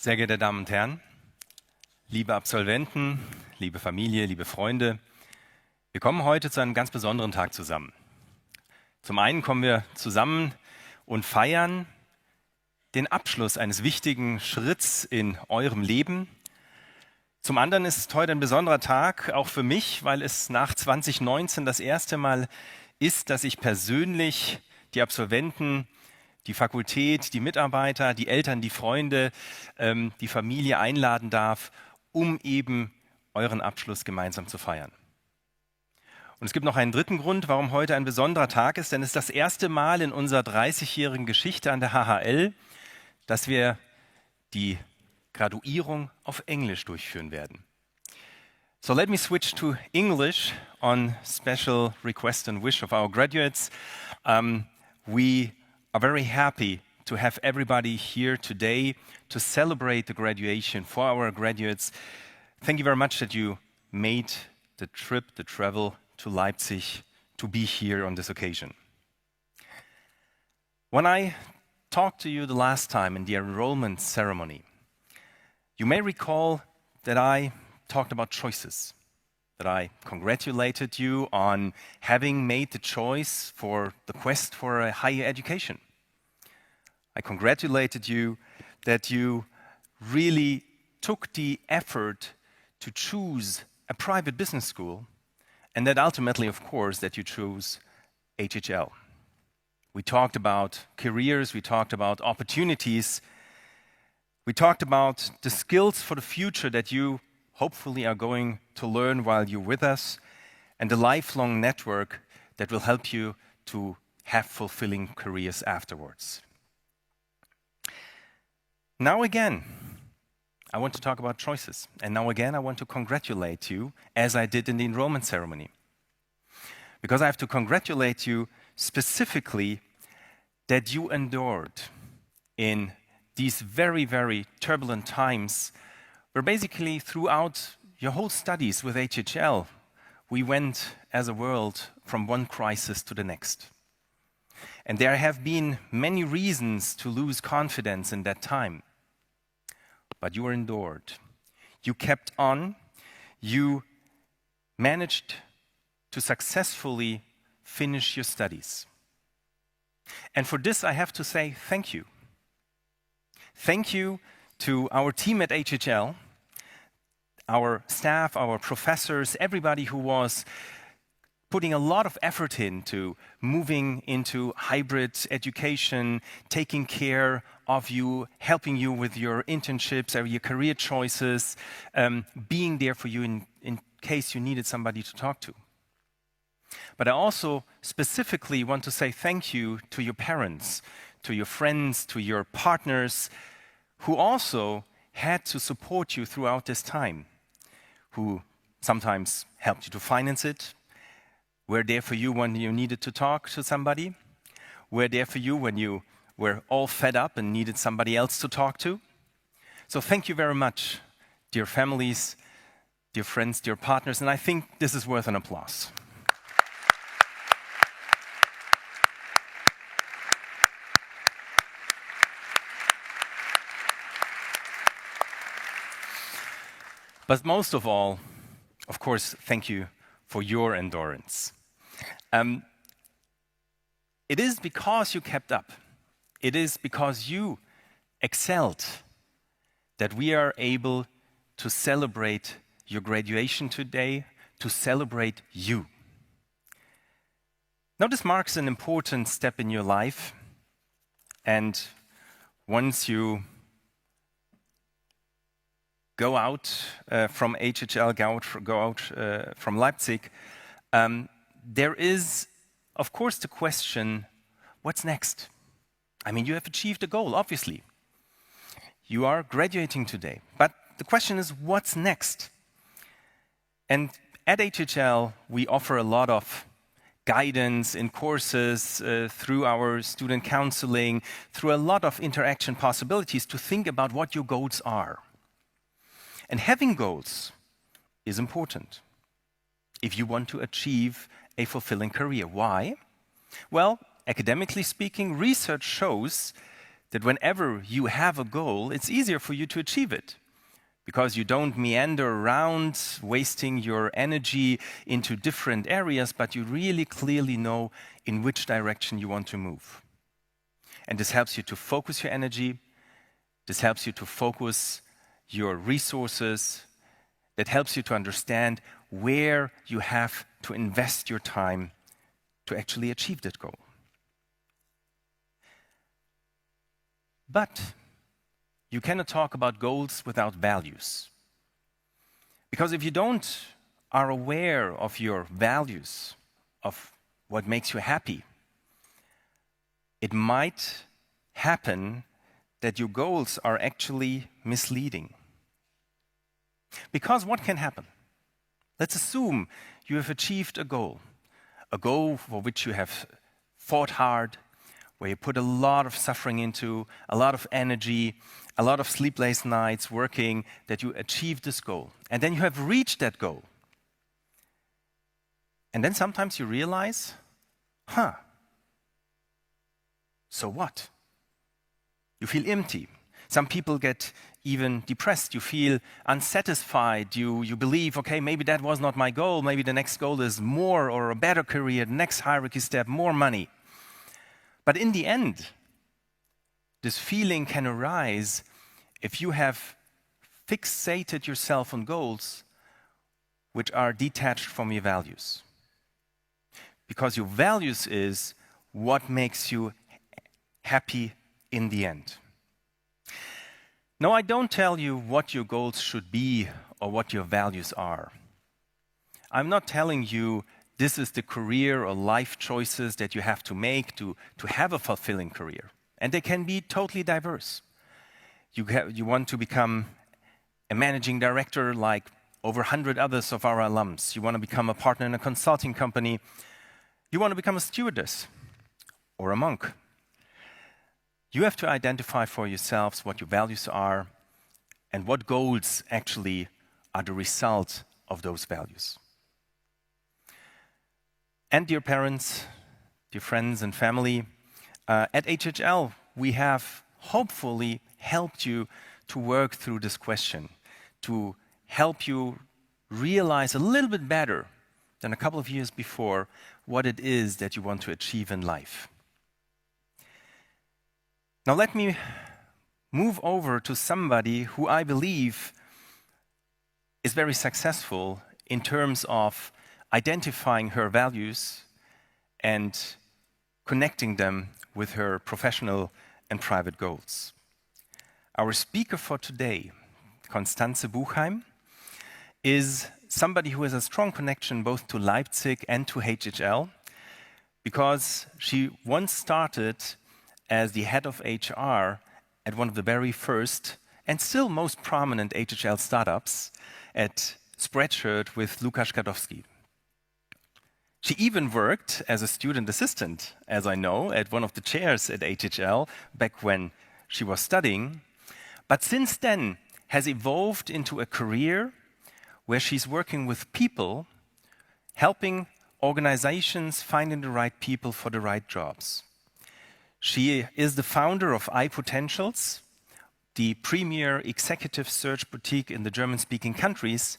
Sehr geehrte Damen und Herren, liebe Absolventen, liebe Familie, liebe Freunde, wir kommen heute zu einem ganz besonderen Tag zusammen. Zum einen kommen wir zusammen und feiern den Abschluss eines wichtigen Schritts in eurem Leben. Zum anderen ist es heute ein besonderer Tag, auch für mich, weil es nach 2019 das erste Mal ist, dass ich persönlich die Absolventen die Fakultät, die Mitarbeiter, die Eltern, die Freunde, die Familie einladen darf, um eben euren Abschluss gemeinsam zu feiern. Und es gibt noch einen dritten Grund, warum heute ein besonderer Tag ist, denn es ist das erste Mal in unserer 30-jährigen Geschichte an der HHL, dass wir die Graduierung auf Englisch durchführen werden. So let me switch to English on special request and wish of our graduates. We are very happy to have everybody here today to celebrate the graduation for our graduates. Thank you very much that you made the trip, the travel to Leipzig to be here on this occasion. When I talked to you the last time in the enrollment ceremony, you may recall that I talked about choices, that I congratulated you on having made the choice for the quest for a higher education. I congratulated you that you really took the effort to choose a private business school, and that ultimately, of course, that you chose HHL. We talked about careers, we talked about opportunities, we talked about the skills for the future that you hopefully are going to learn while you're with us, and the lifelong network that will help you to have fulfilling careers afterwards. Now again, I want to talk about choices. And now again, I want to congratulate you, as I did in the enrollment ceremony. Because I have to congratulate you specifically that you endured in these very, very turbulent times, where basically throughout your whole studies with HHL, we went as a world from one crisis to the next. And there have been many reasons to lose confidence in that time. But you endured. You kept on. You managed to successfully finish your studies. And for this, I have to say thank you. Thank you to our team at HHL, our staff, our professors, everybody who was putting a lot of effort into moving into hybrid education, taking care of you, helping you with your internships or your career choices, being there for you in case you needed somebody to talk to. But I also specifically want to say thank you to your parents, to your friends, to your partners, who also had to support you throughout this time, who sometimes helped you to finance it, were there for you when you needed to talk to somebody, were there for you when you were all fed up and needed somebody else to talk to. So thank you very much, dear families, dear friends, dear partners, and I think this is worth an applause. But most of all, of course, thank you for your endurance. It is because you kept up, it is because you excelled that we are able to celebrate your graduation today, to celebrate you. Now, this marks an important step in your life, and once you go out from HHL, go out from Leipzig, there is, of course, the question, what's next? I mean, you have achieved a goal, obviously. You are graduating today, but the question is, what's next? And at HHL, we offer a lot of guidance in courses, through our student counseling, through a lot of interaction possibilities to think about what your goals are. And having goals is important if you want to achieve a fulfilling career. Why? Well, academically speaking, research shows that whenever you have a goal, it's easier for you to achieve it because you don't meander around, wasting your energy into different areas, but you really clearly know in which direction you want to move. And this helps you to focus your energy. This helps you to focus your resources, that helps you to understand where you have to invest your time to actually achieve that goal. But you cannot talk about goals without values. Because if you are aware of your values, of what makes you happy, it might happen that your goals are actually misleading. Because what can happen? Let's assume you have achieved a goal for which you have fought hard, where you put a lot of suffering into, a lot of energy, a lot of sleepless nights working, that you achieve this goal. And then you have reached that goal. And then sometimes you realize, so what? You feel empty. Some people get even depressed. You feel unsatisfied. You believe, okay, maybe that was not my goal. Maybe the next goal is more or a better career, the next hierarchy step, more money. But in the end, this feeling can arise if you have fixated yourself on goals which are detached from your values. Because your values is what makes you happy in the end. Now, I don't tell you what your goals should be or what your values are. I'm not telling you this is the career or life choices that you have to make to have a fulfilling career. And they can be totally diverse. You want to become a managing director like over 100 others of our alums. You want to become a partner in a consulting company. You want to become a stewardess or a monk. You have to identify for yourselves what your values are and what goals actually are the result of those values. And dear parents, dear friends and family, at HHL we have hopefully helped you to work through this question, to help you realize a little bit better than a couple of years before what it is that you want to achieve in life. Now let me move over to somebody who I believe is very successful in terms of identifying her values and connecting them with her professional and private goals. Our speaker for today, Constanze Buchheim, is somebody who has a strong connection both to Leipzig and to HHL, because she once started as the head of HR at one of the very first and still most prominent HHL startups at Spreadshirt with Lukasz Gadowski. She even worked as a student assistant, as I know, at one of the chairs at HHL back when she was studying, but since then has evolved into a career where she's working with people, helping organizations finding the right people for the right jobs. She is the founder of iPotentials, the premier executive search boutique in the German-speaking countries,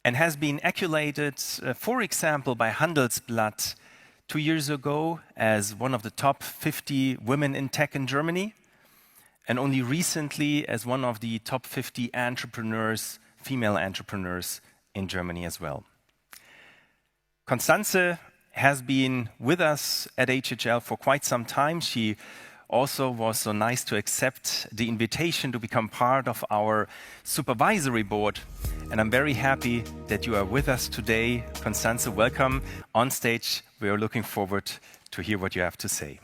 and has been accoladed, for example, by Handelsblatt 2 years ago as one of the top 50 women in tech in Germany, and only recently as one of the top 50 entrepreneurs, female entrepreneurs in Germany as well. Constanze has been with us at HHL for quite some time. She also was so nice to accept the invitation to become part of our supervisory board. And I'm very happy that you are with us today. Constanze, welcome on stage. We are looking forward to hear what you have to say.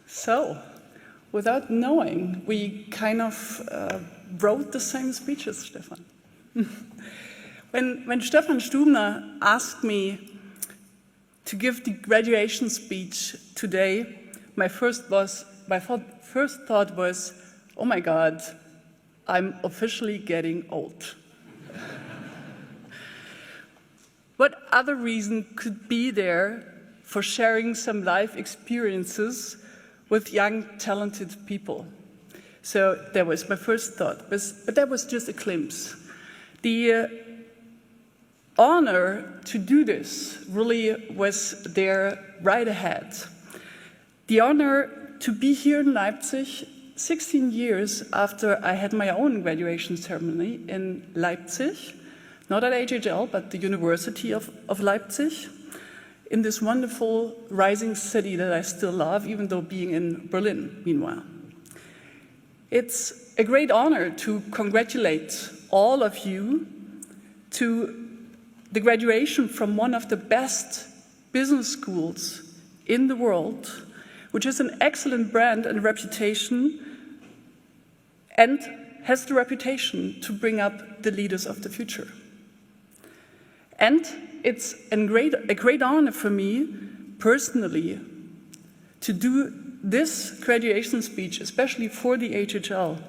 So, without knowing, we kind of wrote the same speeches, Stefan. When Stefan Stubner asked me to give the graduation speech today, my first thought was, oh my God, I'm officially getting old. What other reason could be there for sharing some life experiences with young, talented people? So that was my first thought, but that was just a glimpse. The honor to do this really was there right ahead. the honor to be here in Leipzig 16 years after I had my own graduation ceremony in Leipzig, not at HHL, but the University of Leipzig, in this wonderful rising city that I still love, even though being in Berlin, meanwhile. It's a great honor to congratulate all of you to the graduation from one of the best business schools in the world, which is an excellent brand and reputation, and has the reputation to bring up the leaders of the future. And it's a great honor for me, personally, to do this graduation speech, especially for the HHL,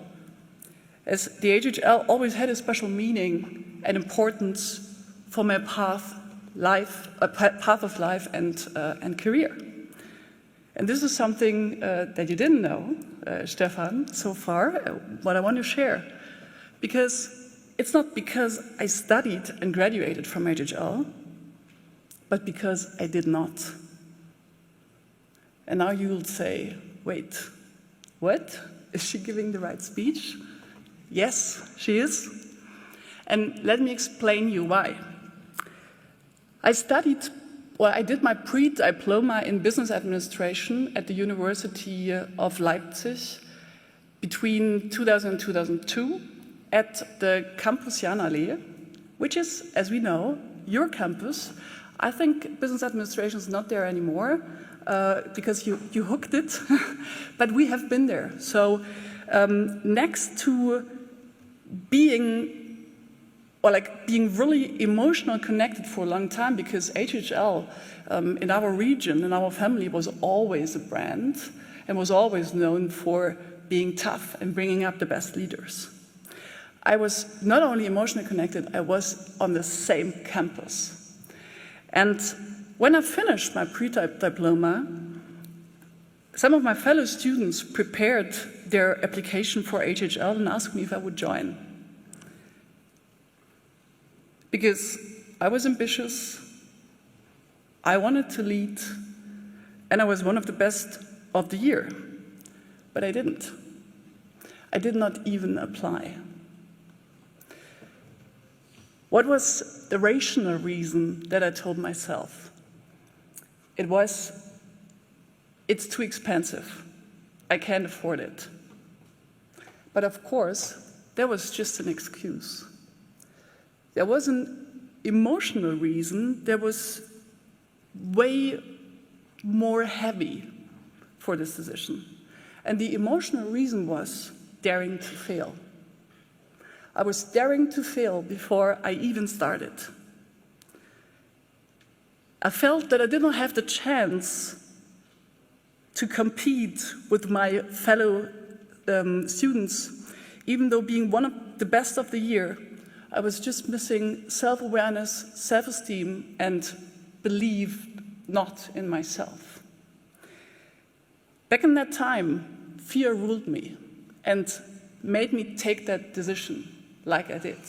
as the HHL always had a special meaning and importance for my path of life and career. And this is something that you didn't know, Stefan, so far, what I want to share. Because it's not because I studied and graduated from HHL, but because I did not. And now you'll say, wait, what? Is she giving the right speech? Yes, she is. And let me explain you why. I did my pre-diploma in business administration at the University of Leipzig between 2000 and 2002 at the Campus Janallee, which is, as we know, your campus. I think business administration is not there anymore because you hooked it, but we have been there. So next to being really emotional connected for a long time, because HHL in our region, in our family, was always a brand and was always known for being tough and bringing up the best leaders. I was not only emotionally connected, I was on the same campus. And when I finished my pre-diploma, some of my fellow students prepared their application for HHL and asked me if I would join. Because I was ambitious, I wanted to lead, and I was one of the best of the year. But I didn't. I did not even apply. What was the rational reason that I told myself? It was, it's too expensive. I can't afford it. But of course, that was just an excuse. There was an emotional reason that was way more heavy for this decision. And the emotional reason was daring to fail. I was daring to fail before I even started. I felt that I did not have the chance to compete with my fellow students, even though being one of the best of the year, I was just missing self-awareness, self-esteem, and belief not in myself. Back in that time, fear ruled me and made me take that decision like I did.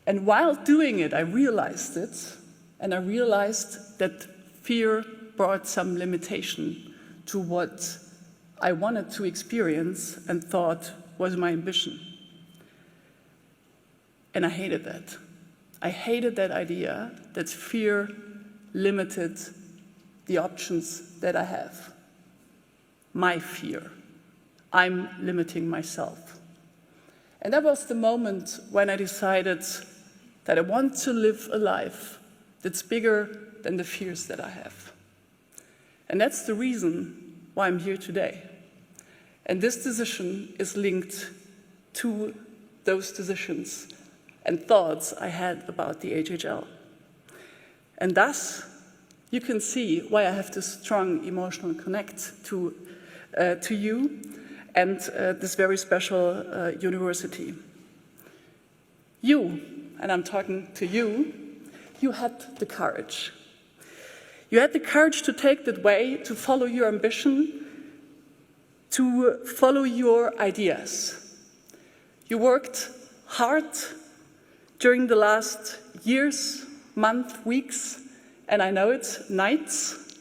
And while doing it, I realized it, and I realized that fear brought some limitation to what I wanted to experience and thought was my ambition. And I hated that. I hated that idea that fear limited the options that I have. My fear. I'm limiting myself. And that was the moment when I decided that I want to live a life that's bigger than the fears that I have. And that's the reason why I'm here today. And this decision is linked to those decisions and thoughts I had about the HHL. And thus, you can see why I have this strong emotional connect to you and this very special university. You, and I'm talking to you, you had the courage. You had the courage to take that way, to follow your ambition, to follow your ideas. You worked hard during the last years, months, weeks, and I know it's nights.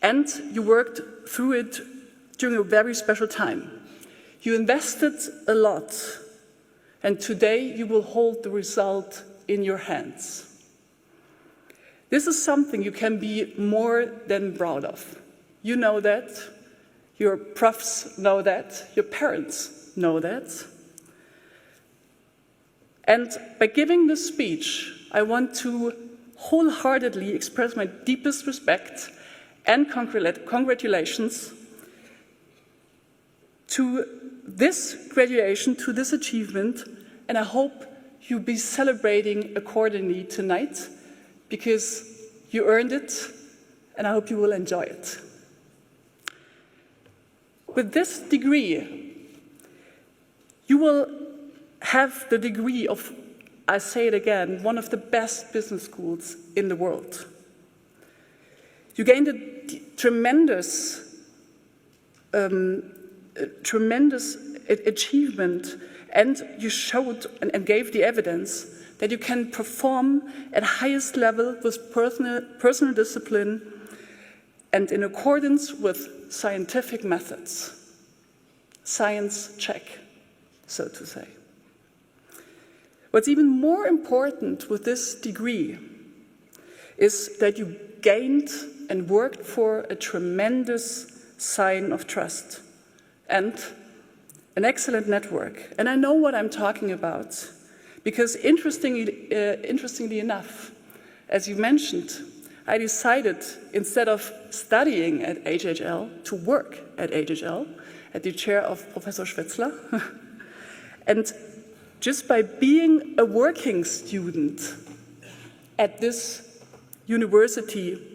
And you worked through it during a very special time. You invested a lot, and today you will hold the result in your hands. This is something you can be more than proud of. You know that, your profs know that, your parents know that. And by giving this speech, I want to wholeheartedly express my deepest respect and congratulations to this graduation, to this achievement, and I hope you'll be celebrating accordingly tonight, because you earned it, and I hope you will enjoy it. With this degree, you will have the degree of, I say it again, one of the best business schools in the world. You gained a tremendous achievement, and you showed and gave the evidence that you can perform at highest level with personal discipline and in accordance with scientific methods. Science check, so to say. What's even more important with this degree is that you gained and worked for a tremendous sign of trust and an excellent network. And I know what I'm talking about, because interestingly enough, as you mentioned, I decided, instead of studying at HHL, to work at HHL, at the chair of Professor Schwetzler. And just by being a working student at this university,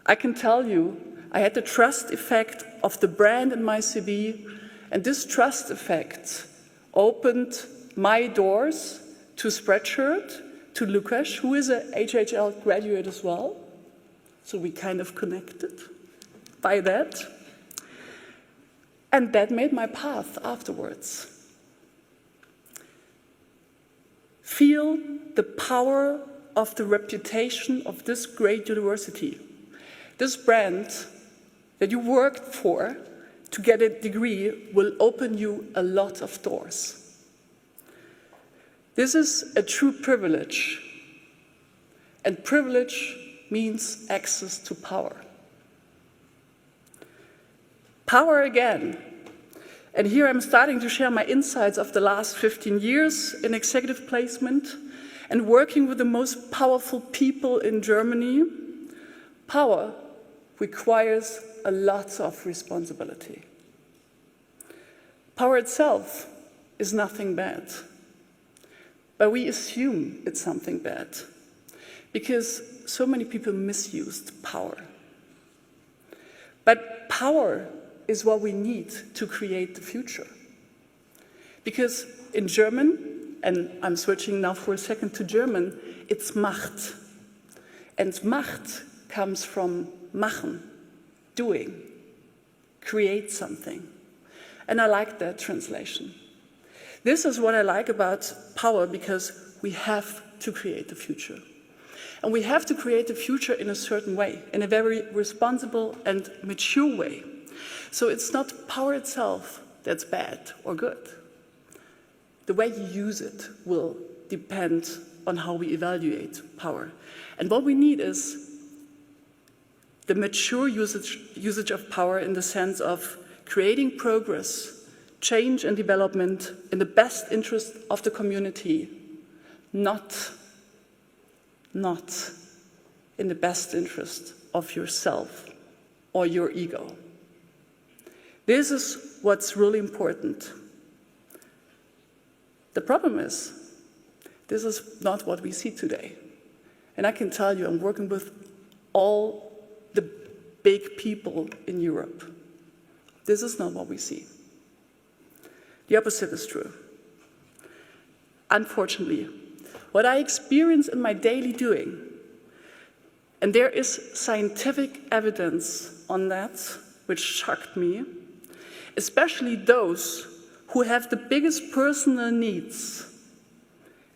I can tell you, I had the trust effect of the brand in my CV, and this trust effect opened my doors to Spreadshirt, to Lukasz, who is a HHL graduate as well. So we kind of connected by that. And that made my path afterwards. Feel the power of the reputation of this great university. This brand that you worked for to get a degree will open you a lot of doors. This is a true privilege, and privilege means access to power. Power again. And here I'm starting to share my insights of the last 15 years in executive placement and working with the most powerful people in Germany. Power requires a lot of responsibility. Power itself is nothing bad, but we assume it's something bad because so many people misused power. But power is what we need to create the future. Because in German, and I'm switching now for a second to German, it's Macht. And Macht comes from machen, doing, create something. And I like that translation. This is what I like about power, because we have to create the future. And we have to create the future in a certain way, in a very responsible and mature way. So it's not power itself that's bad or good. The way you use it will depend on how we evaluate power. And what we need is the mature usage of power in the sense of creating progress, change and development in the best interest of the community, not in the best interest of yourself or your ego. This is what's really important. The problem is, this is not what we see today. And I can tell you, I'm working with all the big people in Europe. This is not what we see. The opposite is true. Unfortunately, what I experience in my daily doing, and there is scientific evidence on that, which shocked me, especially those who have the biggest personal needs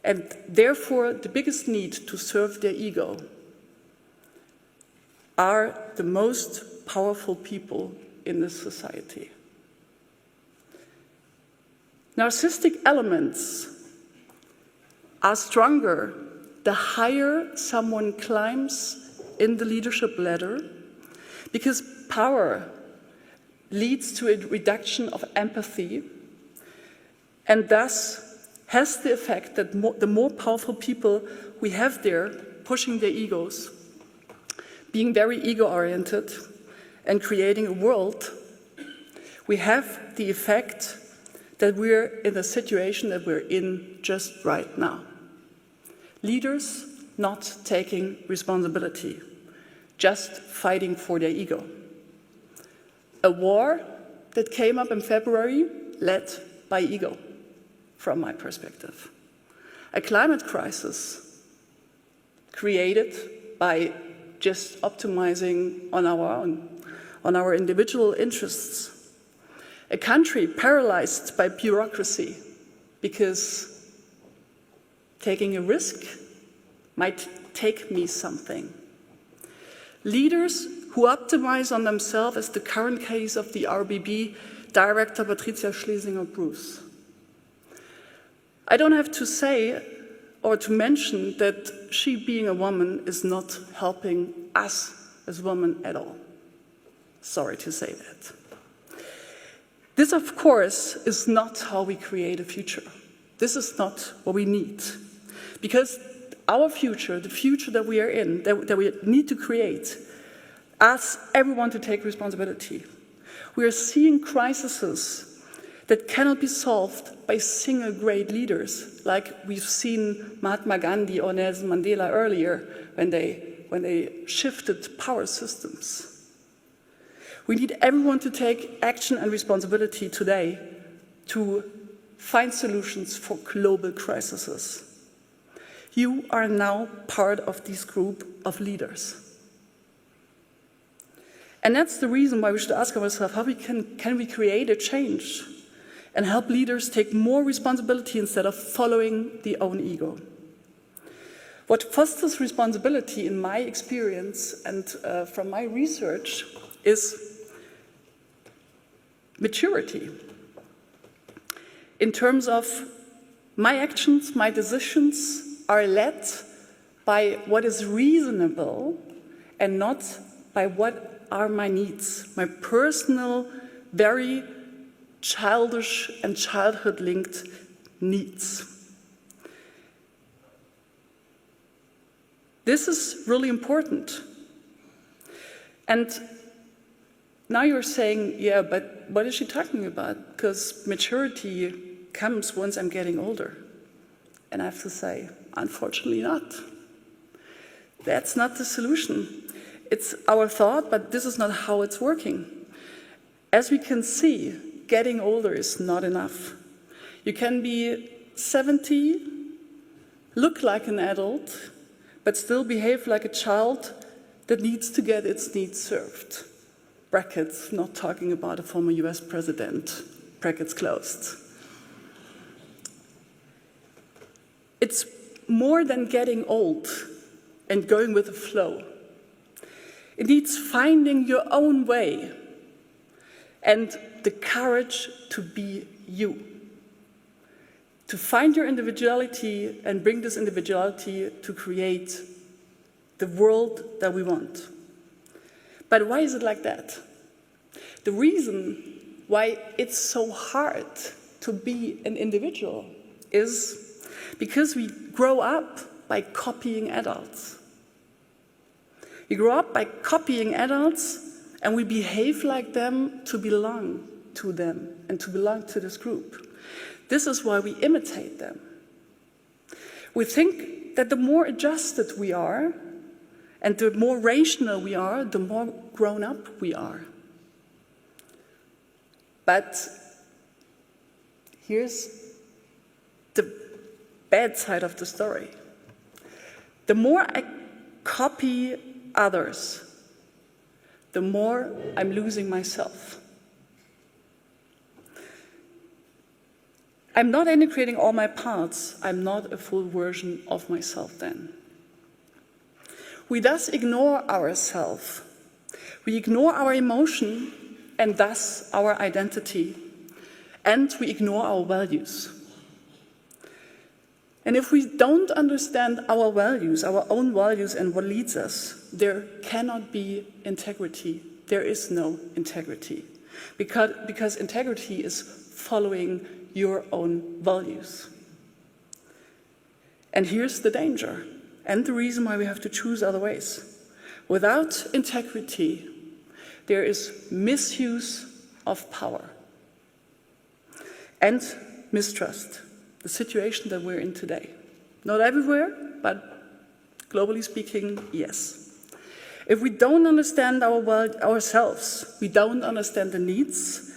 and therefore the biggest need to serve their ego, are the most powerful people in this society. Narcissistic elements are stronger the higher someone climbs in the leadership ladder, because power leads to a reduction of empathy and thus has the effect that the more powerful people we have there pushing their egos, being very ego-oriented and creating a world, we have the effect that we're in the situation that we're in just right now. Leaders not taking responsibility, just fighting for their ego. A war that came up in February led by ego, from my perspective. A climate crisis created by just optimizing on our own, on our individual interests. A country paralyzed by bureaucracy because taking a risk might take me something. Leaders who optimize on themselves, as the current case of the RBB director Patricia Schlesinger-Bruce. I don't have to say or to mention that she, being a woman, is not helping us as women at all. Sorry to say that. This, of course, is not how we create a future. This is not what we need. Because our future, the future that we are in, that we need to create, asks everyone to take responsibility. We are seeing crises that cannot be solved by single great leaders, like we've seen Mahatma Gandhi or Nelson Mandela earlier when they shifted power systems. We need everyone to take action and responsibility today to find solutions for global crises. You are now part of this group of leaders. And that's the reason why we should ask ourselves how can we create a change and help leaders take more responsibility instead of following their own ego. What fosters responsibility, in my experience and from my research, is maturity. In terms of my actions, my decisions are led by what is reasonable and not by what are my needs, my personal, very childish and childhood-linked needs. This is really important. And now you're saying, yeah, but what is she talking about? Because maturity comes once I'm getting older. And I have to say, unfortunately not. That's not the solution. It's our thought, but this is not how it's working. As we can see, getting older is not enough. You can be 70, look like an adult, but still behave like a child that needs to get its needs served. Brackets, not talking about a former US president, brackets closed. It's more than getting old and going with the flow. It needs finding your own way and the courage to be you. To find your individuality and bring this individuality to create the world that we want. But why is it like that? The reason why it's so hard to be an individual is because we grow up by copying adults. We grow up by copying adults and we behave like them to belong to them and to belong to this group. This is why we imitate them. We think that the more adjusted we are and the more rational we are, the more grown up we are. But here's the bad side of the story. The more I copy others, the more I'm losing myself. I'm not integrating all my parts. I'm not a full version of myself then. We thus ignore ourselves We ignore our emotion and thus our identity. And we ignore our values. And if we don't understand our values, our own values and what leads us, there cannot be integrity. There is no integrity. Because integrity is following your own values. And here's the danger, and the reason why we have to choose other ways. Without integrity, there is misuse of power and mistrust, the situation that we're in today. Not everywhere, but globally speaking, yes. If we don't understand our world ourselves, we don't understand the needs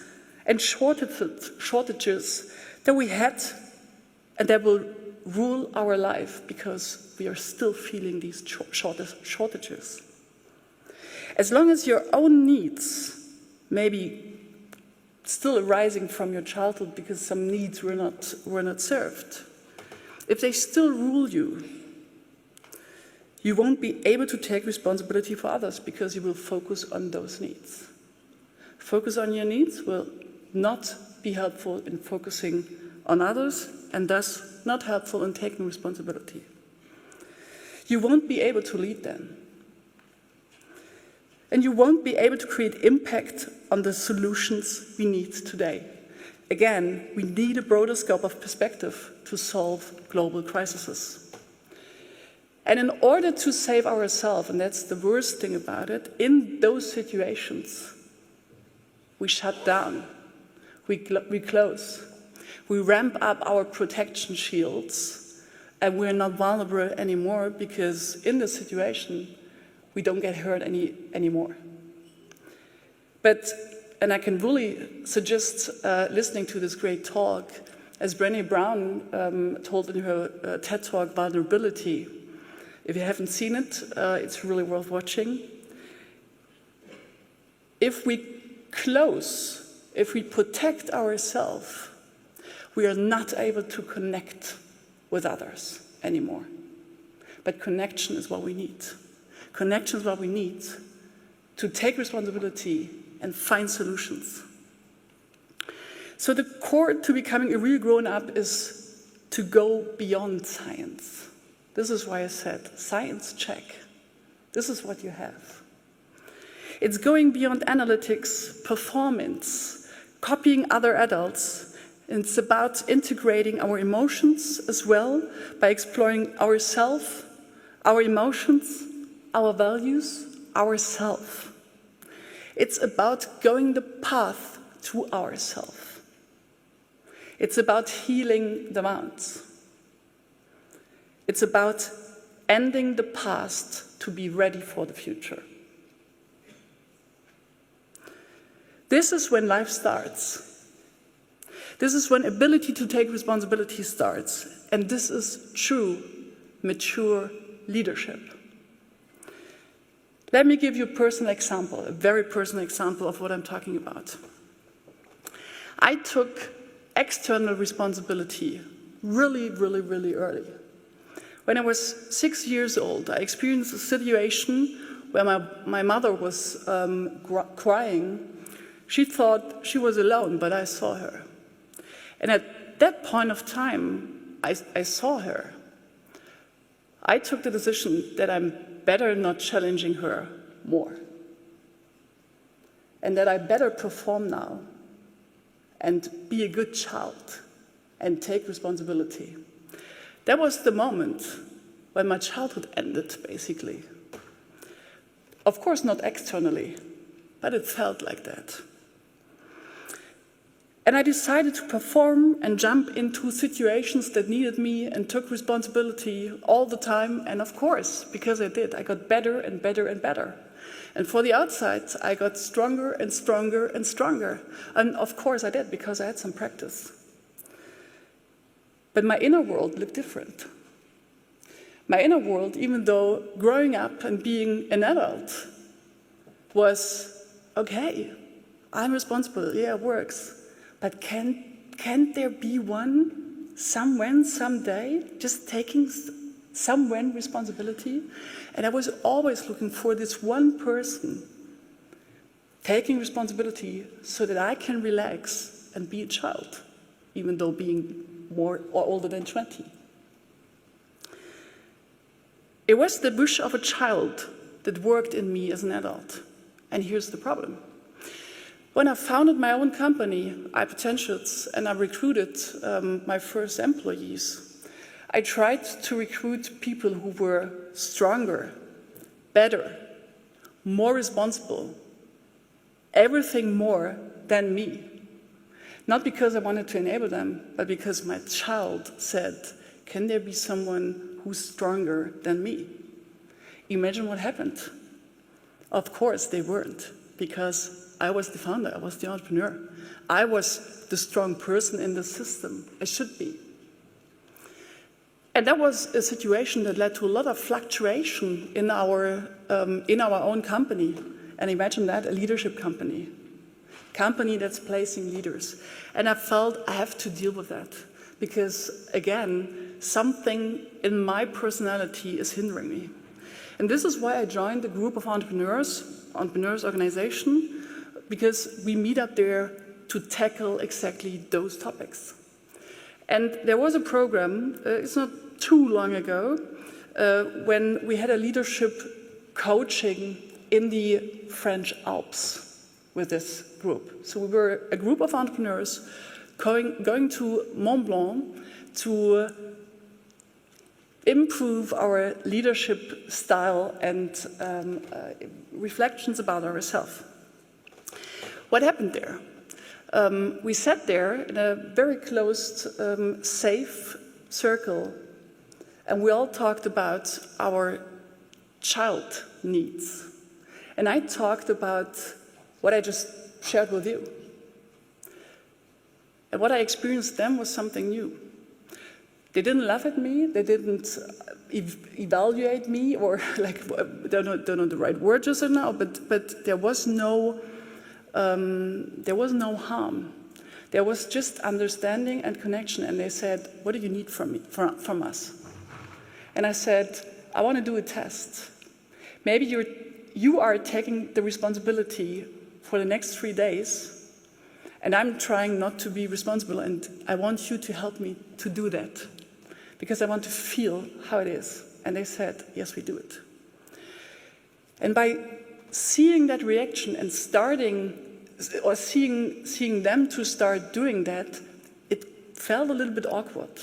and shortages that we had and that will rule our life because we are still feeling these shortages. As long as your own needs may be still arising from your childhood because some needs were not served, if they still rule you, you won't be able to take responsibility for others because you will focus on those needs. Focus on your needs will not be helpful in focusing on others and thus not helpful in taking responsibility. You won't be able to lead then. And you won't be able to create impact on the solutions we need today. Again, we need a broader scope of perspective to solve global crises. And in order to save ourselves, and that's the worst thing about it, in those situations, we shut down, we close, we ramp up our protection shields, and we're not vulnerable anymore because in this situation, we don't get hurt anymore. And I can really suggest listening to this great talk, as Brené Brown told in her TED Talk, Vulnerability. If you haven't seen it, it's really worth watching. If we close, if we protect ourselves, we are not able to connect with others anymore. But connection is what we need. Connection is what we need to take responsibility and find solutions. So the core to becoming a real grown-up is to go beyond science. This is why I said, science check. This is what you have. It's going beyond analytics, performance, copying other adults. And it's about integrating our emotions as well by exploring ourselves, our emotions, our values, ourself. It's about going the path to ourself. It's about healing the wounds. It's about ending the past to be ready for the future. This is when life starts. This is when ability to take responsibility starts. And this is true, mature leadership. Let me give you a personal example, a very personal example of what I'm talking about. I took external responsibility really, really, really early. When I was 6 years old, I experienced a situation where my mother was crying. She thought she was alone, but I saw her. And at that point of time, I saw her. I took the decision that I'm better not challenging her more. And that I better perform now and be a good child and take responsibility. That was the moment when my childhood ended, basically. Of course, not externally, but it felt like that. And I decided to perform and jump into situations that needed me and took responsibility all the time. And of course, because I did, I got better and better and better. And for the outside, I got stronger and stronger and stronger. And of course I did, because I had some practice. But my inner world looked different. My inner world, even though growing up and being an adult was, okay, I'm responsible, yeah, it works. But can't there be one, someone, someday, just taking someone responsibility? And I was always looking for this one person taking responsibility so that I can relax and be a child, even though being more or older than 20. It was the wish of a child that worked in me as an adult. And here's the problem. When I founded my own company, iPotentials, and I recruited my first employees, I tried to recruit people who were stronger, better, more responsible, everything more than me. Not because I wanted to enable them, but because my child said, can there be someone who's stronger than me? Imagine what happened. Of course they weren't, because I was the founder, I was the entrepreneur. I was the strong person in the system. I should be. And that was a situation that led to a lot of fluctuation in our own company. And imagine that, a leadership company that's placing leaders. And I felt I have to deal with that because, again, something in my personality is hindering me. And this is why I joined a group of entrepreneurs organization, because we meet up there to tackle exactly those topics. And there was a program, it's not too long ago, when we had a leadership coaching in the French Alps with this group. So we were a group of entrepreneurs going to Mont Blanc to improve our leadership style and reflections about ourselves. What happened there? We sat there in a very closed, safe circle, and we all talked about our child needs. And I talked about what I just shared with you. And what I experienced then was something new. They didn't laugh at me, they didn't evaluate me, or like, don't know the right word just now, but there was no harm. There was just understanding and connection, and they said, what do you need from us? And I said, I want to do a test. Maybe you are taking the responsibility for the next 3 days, and I'm trying not to be responsible, and I want you to help me to do that, because I want to feel how it is. And they said, yes, we do it. And by seeing that reaction and seeing them to start doing that, it felt a little bit awkward.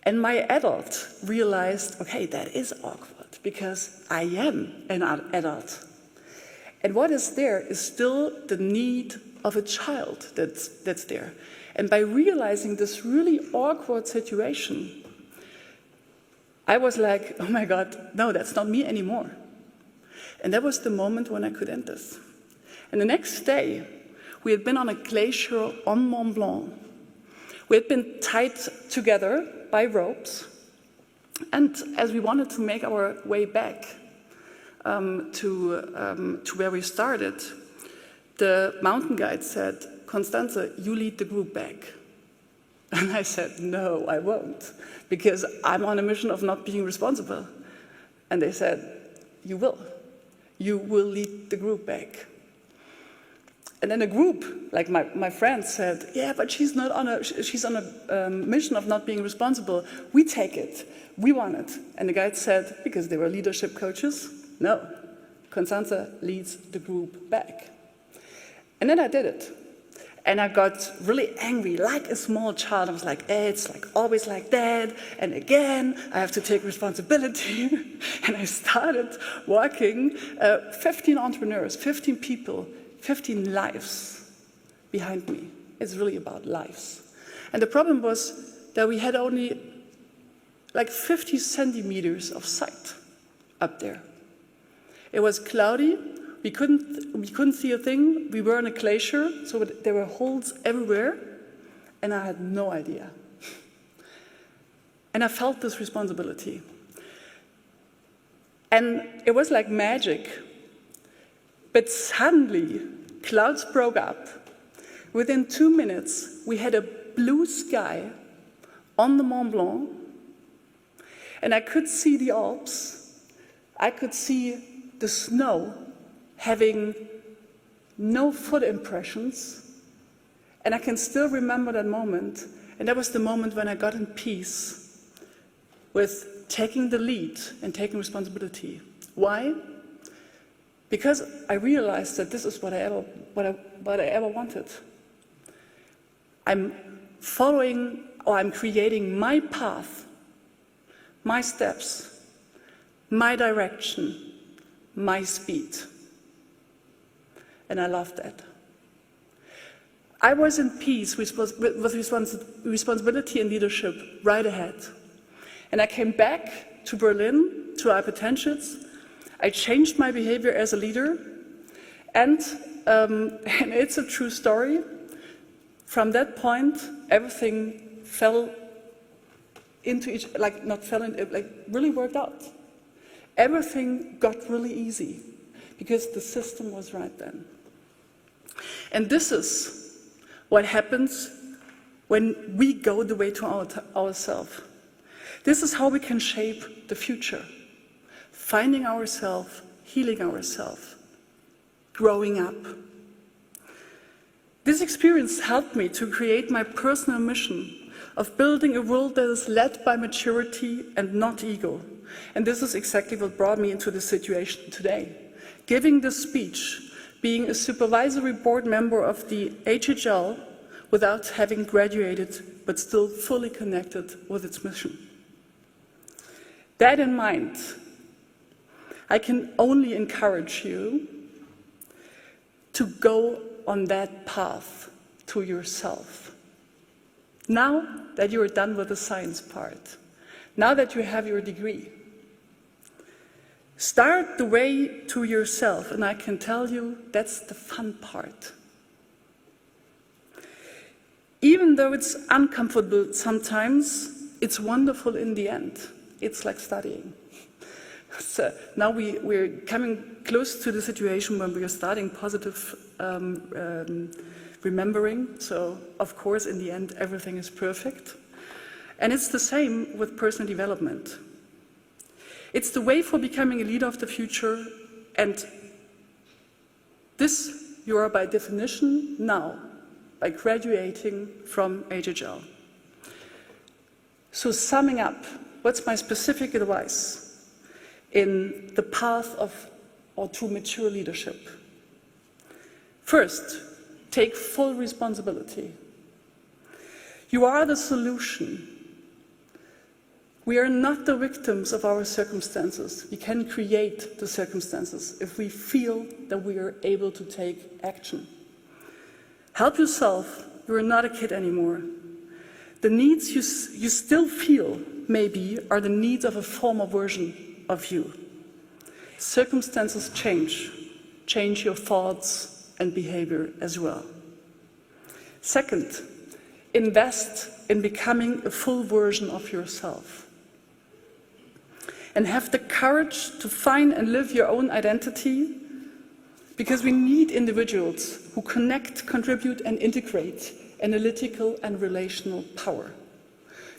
And my adult realized, okay, that is awkward, because I am an adult. And what is there is still the need of a child that's there. And by realizing this really awkward situation, I was like, oh my God, no, that's not me anymore. And that was the moment when I could end this. And the next day, we had been on a glacier on Mont Blanc. We had been tied together by ropes. And as we wanted to make our way back to where we started, the mountain guide said, Constanze, you lead the group back. And I said, no, I won't, because I'm on a mission of not being responsible. And they said, you will. You will lead the group back. And then a group, like my friends said, yeah, but she's on a mission of not being responsible. We take it. We want it. And the guide said, because they were leadership coaches, no, Constanze leads the group back. And then I did it. And I got really angry, like a small child. I was like, it's like always like that. And again, I have to take responsibility. And I started walking 15 entrepreneurs, 15 people, 15 lives behind me. It's really about lives. And the problem was that we had only like 50 centimeters of sight up there. It was cloudy. We couldn't see a thing. We were on a glacier, so there were holes everywhere, and I had no idea. And I felt this responsibility. And it was like magic. But suddenly, clouds broke up. Within 2 minutes, we had a blue sky on the Mont Blanc, and I could see the Alps. I could see the snow having no foot impressions, and I can still remember that moment, and that was the moment when I got in peace with taking the lead and taking responsibility. Why? Because I realized that this is what I ever wanted. I'm following, or I'm creating my path, my steps, my direction, my speed. And I loved that. I was in peace with responsibility and leadership right ahead. And I came back to Berlin, to our potentials. I changed my behavior as a leader. And it's a true story. From that point, everything fell into each, like not fell in, like really worked out. Everything got really easy because the system was right then. And this is what happens when we go the way to ourselves. This is how we can shape the future. Finding ourselves, healing ourselves, growing up. This experience helped me to create my personal mission of building a world that is led by maturity and not ego. And this is exactly what brought me into this situation today. Giving this speech, being a supervisory board member of the HHL without having graduated, but still fully connected with its mission. That in mind, I can only encourage you to go on that path to yourself. Now that you are done with the science part, now that you have your degree, start the way to yourself, and I can tell you that's the fun part. Even though it's uncomfortable sometimes, it's wonderful in the end. It's like studying. So now we're coming close to the situation when we are starting positive remembering. So, of course, in the end, everything is perfect. And it's the same with personal development. It's the way for becoming a leader of the future, and this you are by definition now, by graduating from HHL. So summing up, what's my specific advice in the path of or to mature leadership? First, take full responsibility. You are the solution. We are not the victims of our circumstances. We can create the circumstances if we feel that we are able to take action. Help yourself. You are not a kid anymore. The needs you still feel, maybe, are the needs of a former version of you. Circumstances change. Change your thoughts and behavior as well. Second, invest in becoming a full version of yourself. And have the courage to find and live your own identity, because we need individuals who connect, contribute, and integrate analytical and relational power.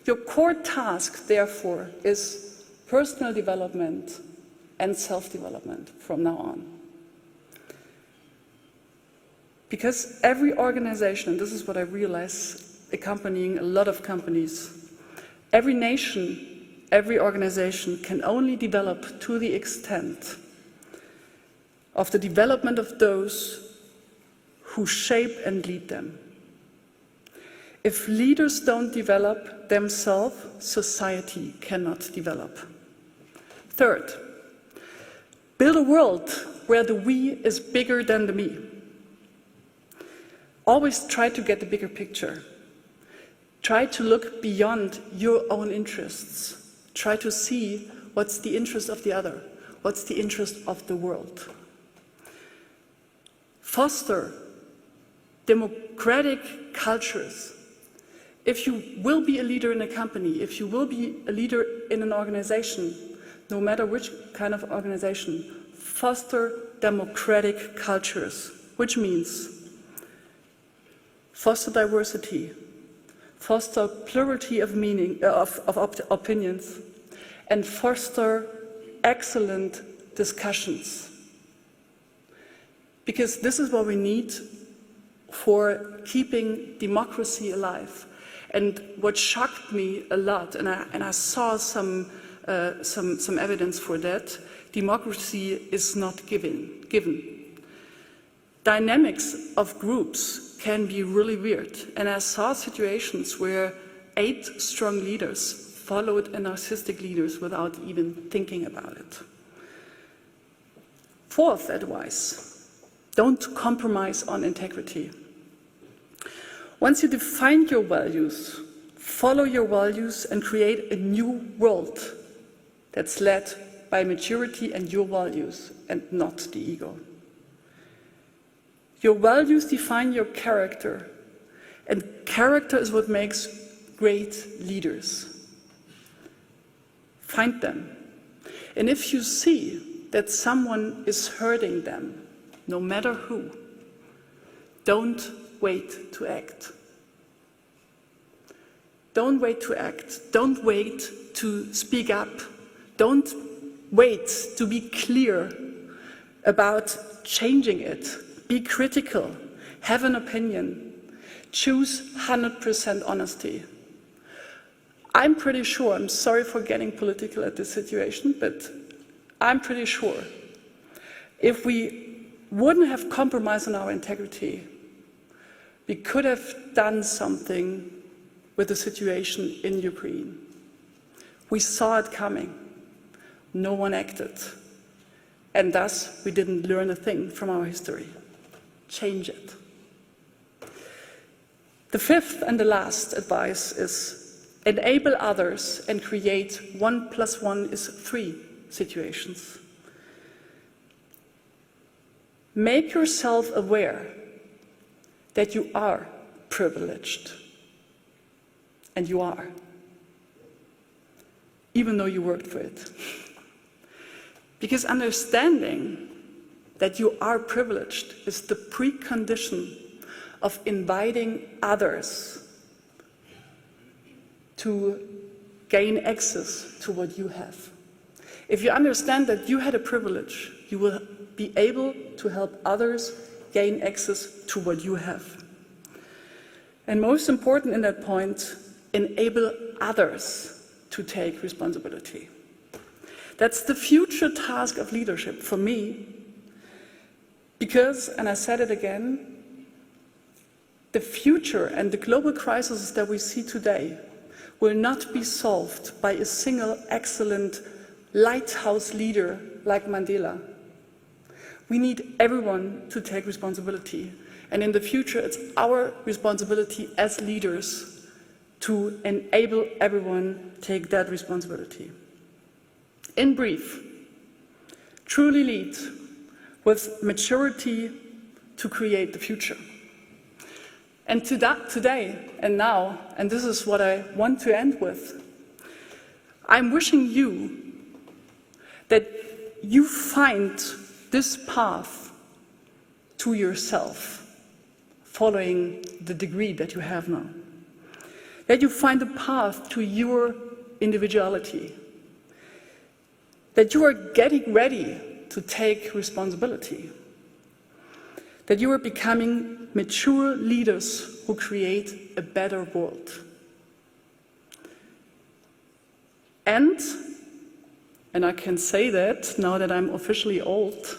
Your core task, therefore, is personal development and self-development from now on. Because every organization, and this is what I realize accompanying a lot of companies, every nation, every organization can only develop to the extent of the development of those who shape and lead them. If leaders don't develop themselves, society cannot develop. Third, build a world where the we is bigger than the me. Always try to get the bigger picture. Try to look beyond your own interests. Try to see what's the interest of the other, what's the interest of the world. Foster democratic cultures. If you will be a leader in a company, if you will be a leader in an organization, no matter which kind of organization, foster democratic cultures, which means foster diversity, foster plurality of meaning, of opinions, and foster excellent discussions. because this is what we need for keeping democracy alive. And what shocked me a lot, and I saw some evidence for that, democracy is not given. Dynamics of groups can be really weird, and I saw situations where 8 strong leaders followed a narcissistic leaders without even thinking about it. Fourth advice, don't compromise on integrity. Once you define your values, follow your values and create a new world that's led by maturity and your values and not the ego. Your values define your character, and character is what makes great leaders. Find them. And if you see that someone is hurting them, no matter who, don't wait to act. Don't wait to act. Don't wait to speak up. Don't wait to be clear about changing it. Be critical. Have an opinion. Choose 100% honesty. I'm pretty sure, I'm sorry for getting political at this situation, but I'm pretty sure if we wouldn't have compromised on our integrity, we could have done something with the situation in Ukraine. We saw it coming. No one acted. And thus, we didn't learn a thing from our history. Change it. The fifth and the last advice is enable others and create 1 + 1 is 3 situations. Make yourself aware that you are privileged. And you are. Even though you worked for it. Because understanding that you are privileged is the precondition of inviting others to gain access to what you have. If you understand that you had a privilege, you will be able to help others gain access to what you have. And most important in that point, enable others to take responsibility. That's the future task of leadership for me, because, and I said it again, the future and the global crises that we see today will not be solved by a single excellent lighthouse leader like Mandela. We need everyone to take responsibility. And in the future, it's our responsibility as leaders to enable everyone to take that responsibility. In brief, truly lead with maturity to create the future. And today and now, and this is what I want to end with, I'm wishing you that you find this path to yourself, following the degree that you have now. That you find a path to your individuality. That you are getting ready to take responsibility. That you are becoming mature leaders who create a better world. And I can say that now that I'm officially old,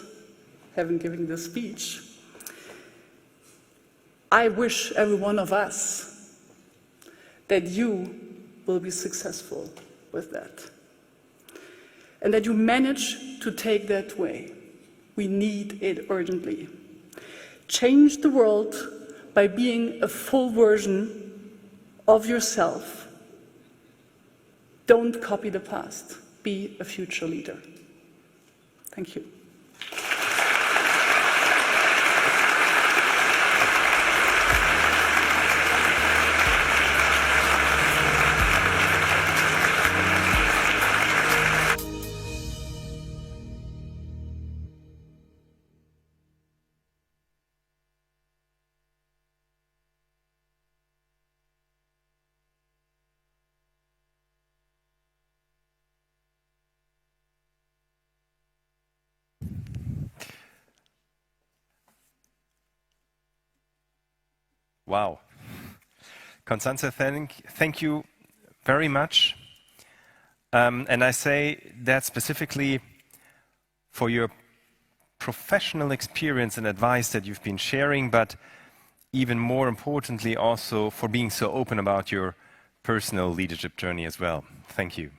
having given this speech, I wish every one of us that you will be successful with that. And that you manage to take that way. We need it urgently. Change the world by being a full version of yourself. Don't copy the past. Be a future leader. Thank you. Wow. Constanze, thank you very much. And I say that specifically for your professional experience and advice that you've been sharing, but even more importantly also for being so open about your personal leadership journey as well. Thank you.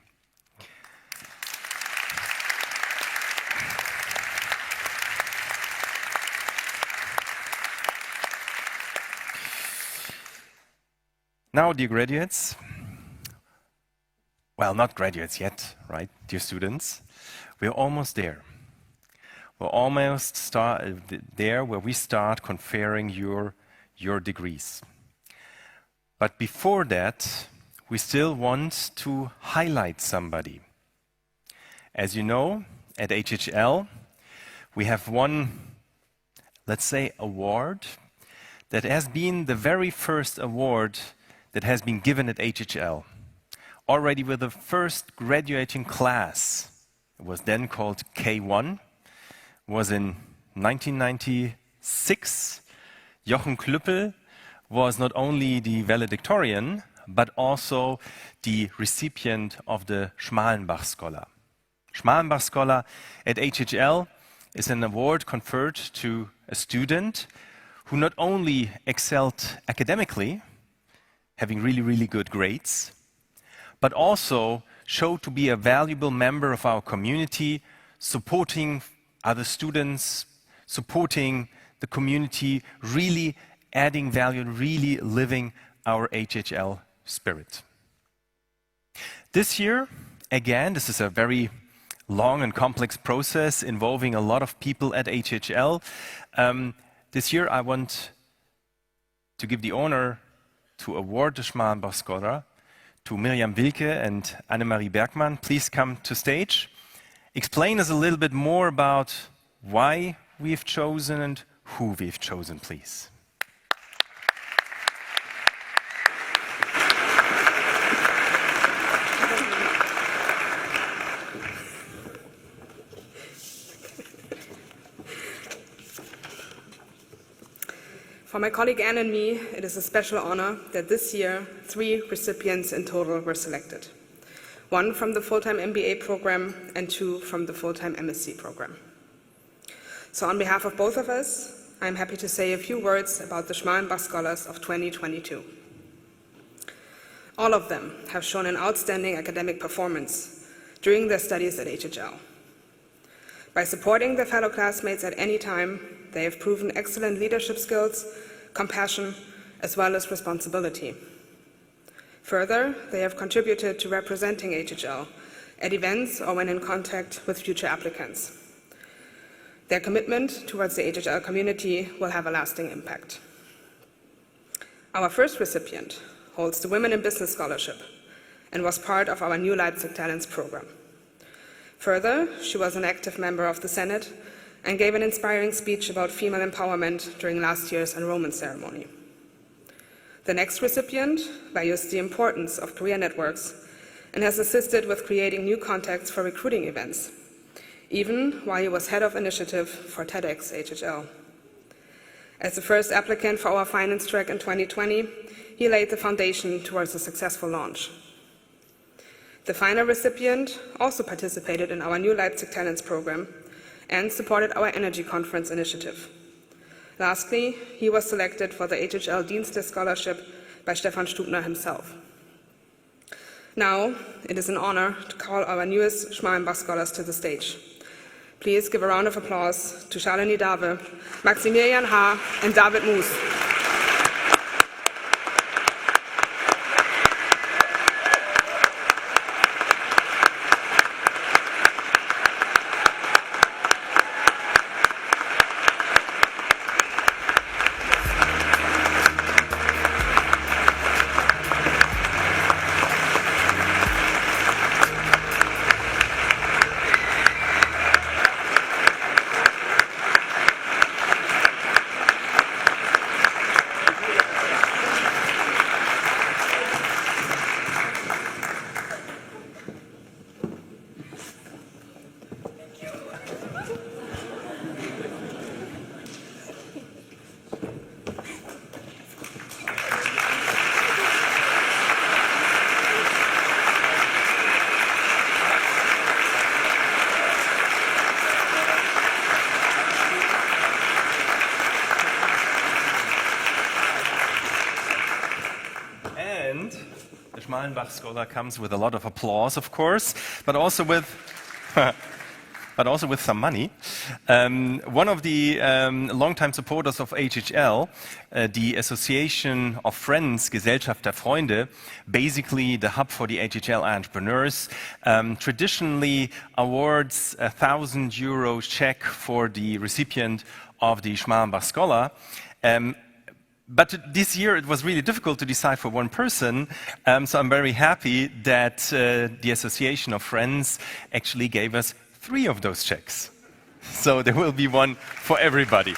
Now, dear graduates, well, not graduates yet, right, dear students, we're almost there. We're almost there where we start conferring your degrees. But before that, we still want to highlight somebody. As you know, at HHL, we have one, let's say, award that has been the very first award that has been given at HHL. Already with the first graduating class, it was then called K1, was in 1996. Jochen Klüppel was not only the valedictorian, but also the recipient of the Schmalenbach Scholar. Schmalenbach Scholar at HHL is an award conferred to a student who not only excelled academically, having really good grades, but also showed to be a valuable member of our community, supporting other students, supporting the community, really adding value, really living our HHL spirit. This year, again, this is a very long and complex process involving a lot of people at HHL. This year, I want to give the honor to award the Schmalenbach Scholar to Miriam Wilke and Annemarie Bergmann. Please come to stage. Explain us a little bit more about why we've chosen and who we've chosen, please. For my colleague Anne and me, it is a special honor that this year 3 recipients in total were selected. 1 from the full-time MBA program and 2 from the full-time MSc program. So on behalf of both of us, I'm happy to say a few words about the Schmalenbach Scholars of 2022. All of them have shown an outstanding academic performance during their studies at HHL. By supporting their fellow classmates at any time, they have proven excellent leadership skills, compassion, as well as responsibility. Further, they have contributed to representing HHL at events or when in contact with future applicants. Their commitment towards the HHL community will have a lasting impact. Our first recipient holds the Women in Business Scholarship and was part of our new Leipzig Talents program. Further, she was an active member of the Senate and gave an inspiring speech about female empowerment during last year's enrollment ceremony. The next recipient values the importance of career networks and has assisted with creating new contacts for recruiting events, even while he was head of initiative for TEDx HHL. As the first applicant for our finance track in 2020, he laid the foundation towards a successful launch. The final recipient also participated in our new Leipzig Talents program and supported our Energy Conference initiative. Lastly, he was selected for the HHL Dienste Scholarship by Stefan Stubner himself. Now, it is an honor to call our newest Schmalenbach Scholars to the stage. Please give a round of applause to Shalini Dave, Maximilian H. and David Moos. Schmalenbach Scholar comes with a lot of applause, of course, but also with some money. One of the long-time supporters of HHL, the Association of Friends, Gesellschaft der Freunde, basically the hub for the HHL entrepreneurs, traditionally awards a €1,000 check for the recipient of the Schmalenbach Scholar. But this year it was really difficult to decide for one person, so I'm very happy that the Association of Friends actually gave us 3 of those checks. So there will be one for everybody.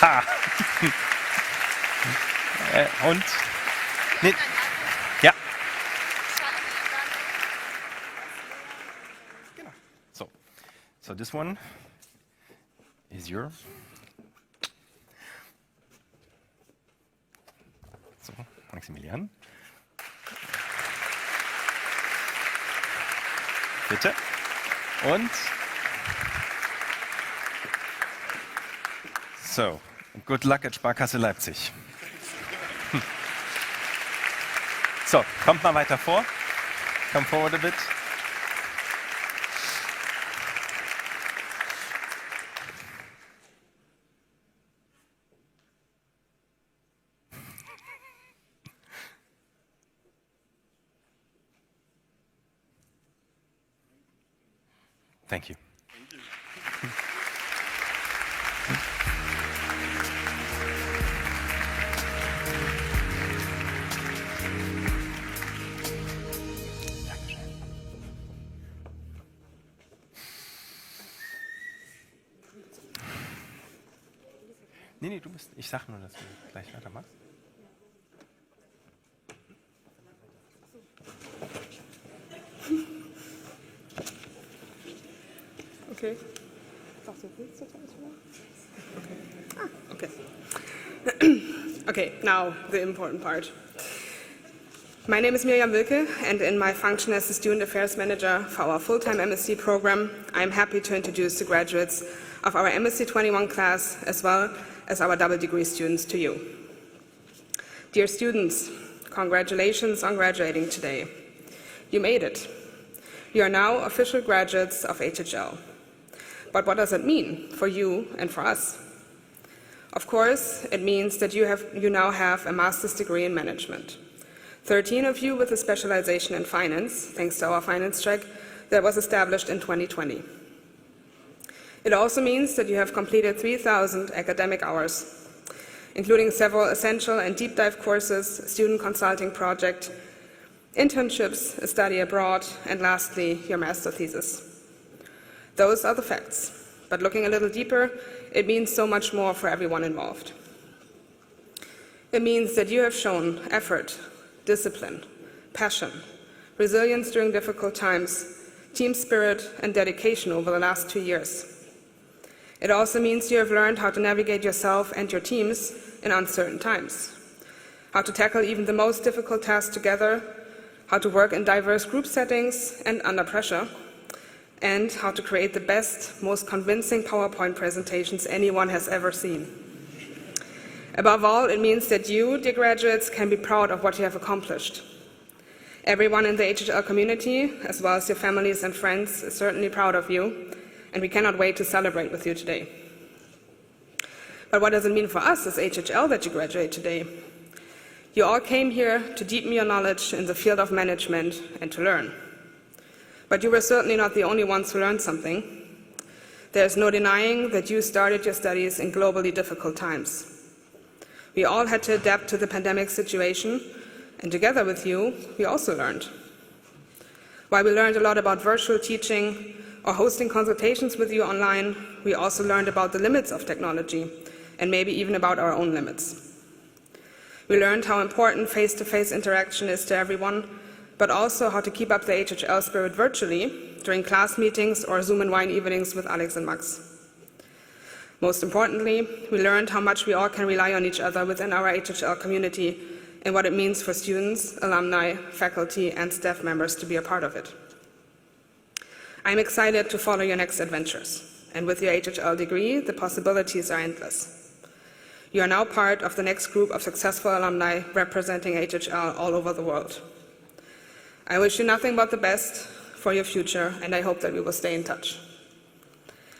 Ha! Und? Nee. Ja. So this one is your. So, Maximilian. Bitte. Und so, good luck at Sparkasse Leipzig. So, kommt mal weiter vor. Come forward a bit. Thank you. Nee, du bist. Ich sag nur, dass du gleich weitermachst. Okay. Okay. Okay, now the important part. My name is Mirjam Wilke, and in my function as the Student Affairs Manager for our full-time MSc program, I'm happy to introduce the graduates of our MSc 21 class as well as our double degree students to you. Dear students, congratulations on graduating today. You made it. You are now official graduates of HHL. But what does it mean for you and for us? Of course, it means that you now have a master's degree in management. 13 of you with a specialization in finance, thanks to our finance track that was established in 2020. It also means that you have completed 3,000 academic hours, including several essential and deep dive courses, student consulting project, internships, a study abroad, and lastly, your master thesis. Those are the facts, but looking a little deeper, it means so much more for everyone involved. It means that you have shown effort, discipline, passion, resilience during difficult times, team spirit, and dedication over the last 2 years. It also means you have learned how to navigate yourself and your teams in uncertain times, how to tackle even the most difficult tasks together, how to work in diverse group settings and under pressure, and how to create the best, most convincing PowerPoint presentations anyone has ever seen. Above all, it means that you, dear graduates, can be proud of what you have accomplished. Everyone in the HHL community, as well as your families and friends, is certainly proud of you, and we cannot wait to celebrate with you today. But what does it mean for us as HHL that you graduate today? You all came here to deepen your knowledge in the field of management and to learn. But you were certainly not the only ones who learned something. There is no denying that you started your studies in globally difficult times. We all had to adapt to the pandemic situation, and together with you, we also learned. While we learned a lot about virtual teaching or hosting consultations with you online, we also learned about the limits of technology, and maybe even about our own limits. We learned how important face-to-face interaction is to everyone, but also how to keep up the HHL spirit virtually during class meetings or Zoom and wine evenings with Alex and Max. Most importantly, we learned how much we all can rely on each other within our HHL community and what it means for students, alumni, faculty, and staff members to be a part of it. I'm excited to follow your next adventures, and with your HHL degree, the possibilities are endless. You are now part of the next group of successful alumni representing HHL all over the world. I wish you nothing but the best for your future, and I hope that we will stay in touch.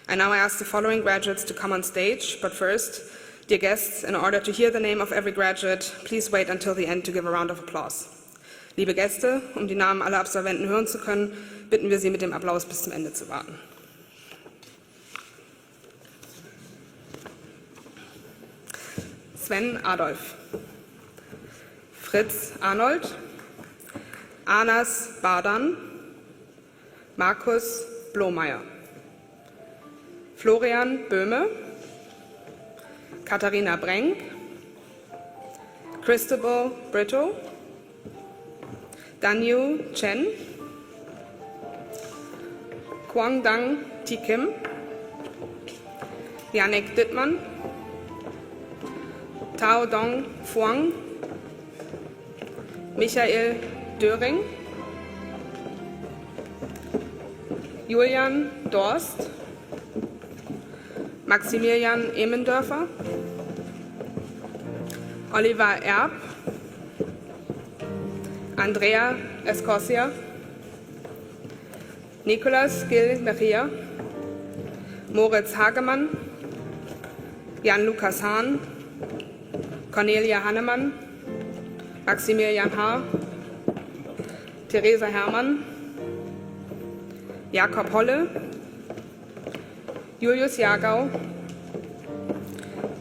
And now I ask the following graduates to come on stage, but first, dear guests, in order to hear the name of every graduate, please wait until the end to give a round of applause. Liebe Gäste, die Namen aller Absolventen hören zu können, bitten wir Sie mit dem Applaus bis zum Ende zu warten. Sven Adolf, Fritz Arnold, Anas Bardan, Markus Blomeyer, Florian Böhme, Katharina Brenk, Christabel Brito, Danyu Chen, Quang Dang Thi Kim, Yannick Dittmann, Tao Dong Phuong, Michael Döring, Julian Dorst, Maximilian Emendörfer, Oliver Erb, Andrea Escocia, Nicolas Gil Mejia, Moritz Hagemann, Jan-Lukas Hahn, Cornelia Hannemann, Maximilian Haar, Theresa Herrmann, Jakob Holle, Julius Jagau,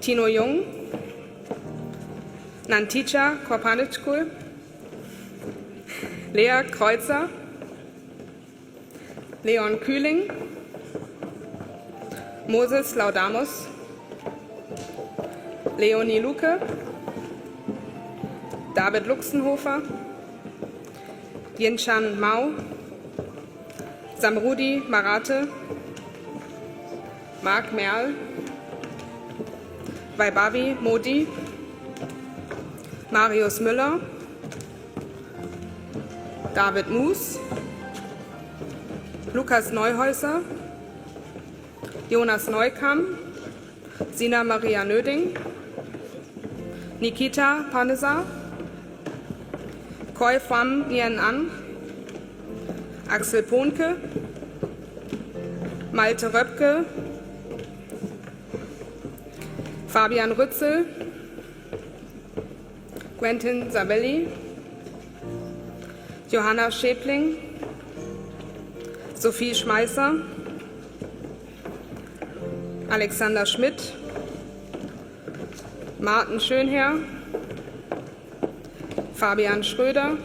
Tino Jung, Nantica Korpanitschkul, Lea Kreuzer, Leon Kühling, Moses Laudamus, Leonie Luke, David Luxenhofer, Yinchan Mao, Samrudi Marate, Marc Merl, Vaibavi Modi, Marius Müller, David Moos, Lukas Neuhäuser, Jonas Neukamm, Sina Maria Nöding, Nikita Panesa, Koi Pham Nguyen An, Axel Pohnke, Malte Röpke, Fabian Rützel, Quentin Sabelli, Johanna Schäbling, Sophie Schmeißer, Alexander Schmidt, Martin Schönherr, Fabian Schröder,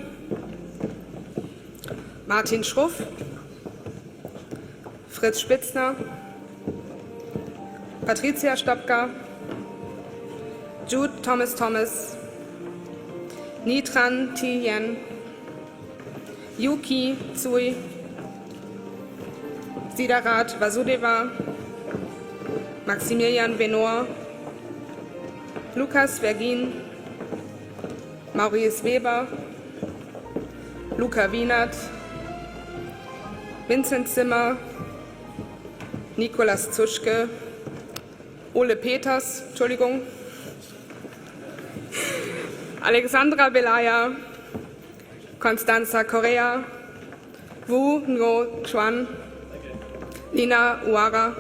Martin Schruff, Fritz Spitzner, Patricia Stopka, Jude Thomas, Nitran Thi Yen, Yuki Tsui, Sidarat Vasudeva, Maximilian Benor, Lukas Vergin, Maurice Weber, Luca Wienert, Vincent Zimmer, Nikolas Zuschke, Ole Peters, Entschuldigung, Alexandra Belaya, Constanza Correa, Wu Ngo Chuan, Lina Uara,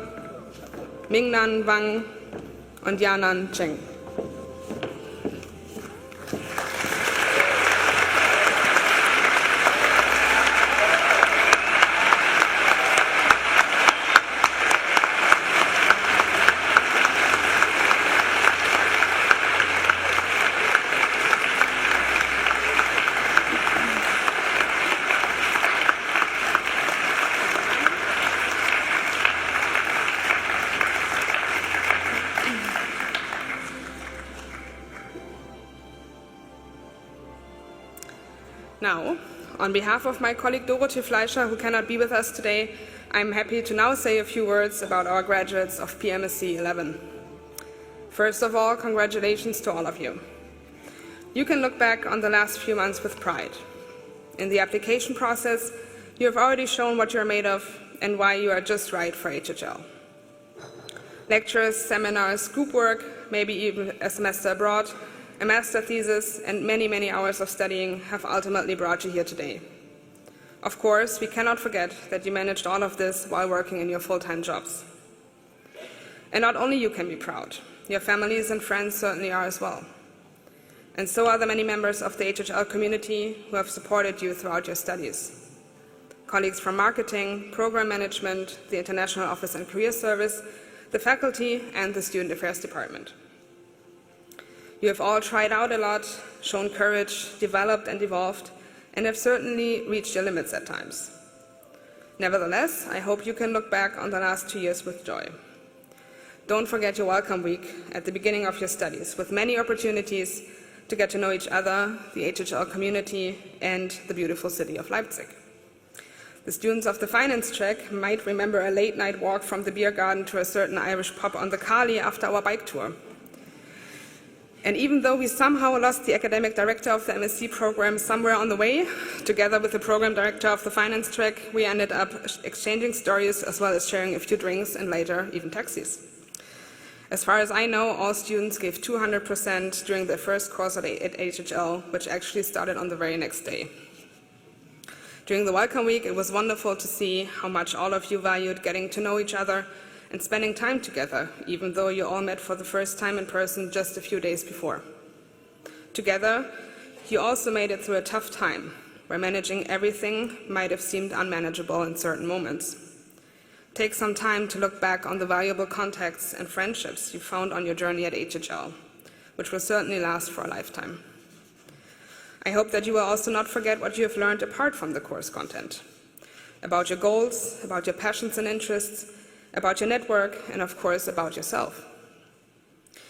Mingnan Wang und Yanan Cheng. Now, on behalf of my colleague Dorothee Fleischer, who cannot be with us today, I'm happy to now say a few words about our graduates of PMSC 11. First of all, congratulations to all of you. You can look back on the last few months with pride. In the application process, you have already shown what you're made of and why you are just right for HHL. Lectures, seminars, group work maybe even a semester abroad, a master thesis, and many, many hours of studying have ultimately brought you here today. Of course, we cannot forget that you managed all of this while working in your full-time jobs. And not only you can be proud, your families and friends certainly are as well. And so are the many members of the HHL community who have supported you throughout your studies. Colleagues from marketing, program management, the International Office and Career Service, the faculty, and the Student Affairs Department. You have all tried out a lot, shown courage, developed and evolved, and have certainly reached your limits at times. Nevertheless, I hope you can look back on the last 2 years with joy. Don't forget your welcome week at the beginning of your studies, with many opportunities to get to know each other, the HHL community, and the beautiful city of Leipzig. The students of the finance track might remember a late-night walk from the beer garden to a certain Irish pub on the Kali after our bike tour. And even though we somehow lost the academic director of the MSc program somewhere on the way, together with the program director of the finance track, we ended up exchanging stories as well as sharing a few drinks and later even taxis. As far as I know, all students gave 200% during their first course at HHL, which actually started on the very next day. During the welcome week, it was wonderful to see how much all of you valued getting to know each other and spending time together, even though you all met for the first time in person just a few days before. Together, you also made it through a tough time, where managing everything might have seemed unmanageable in certain moments. Take some time to look back on the valuable contacts and friendships you found on your journey at HHL, which will certainly last for a lifetime. I hope that you will also not forget what you have learned apart from the course content, about your goals, about your passions and interests, about your network, and of course about yourself.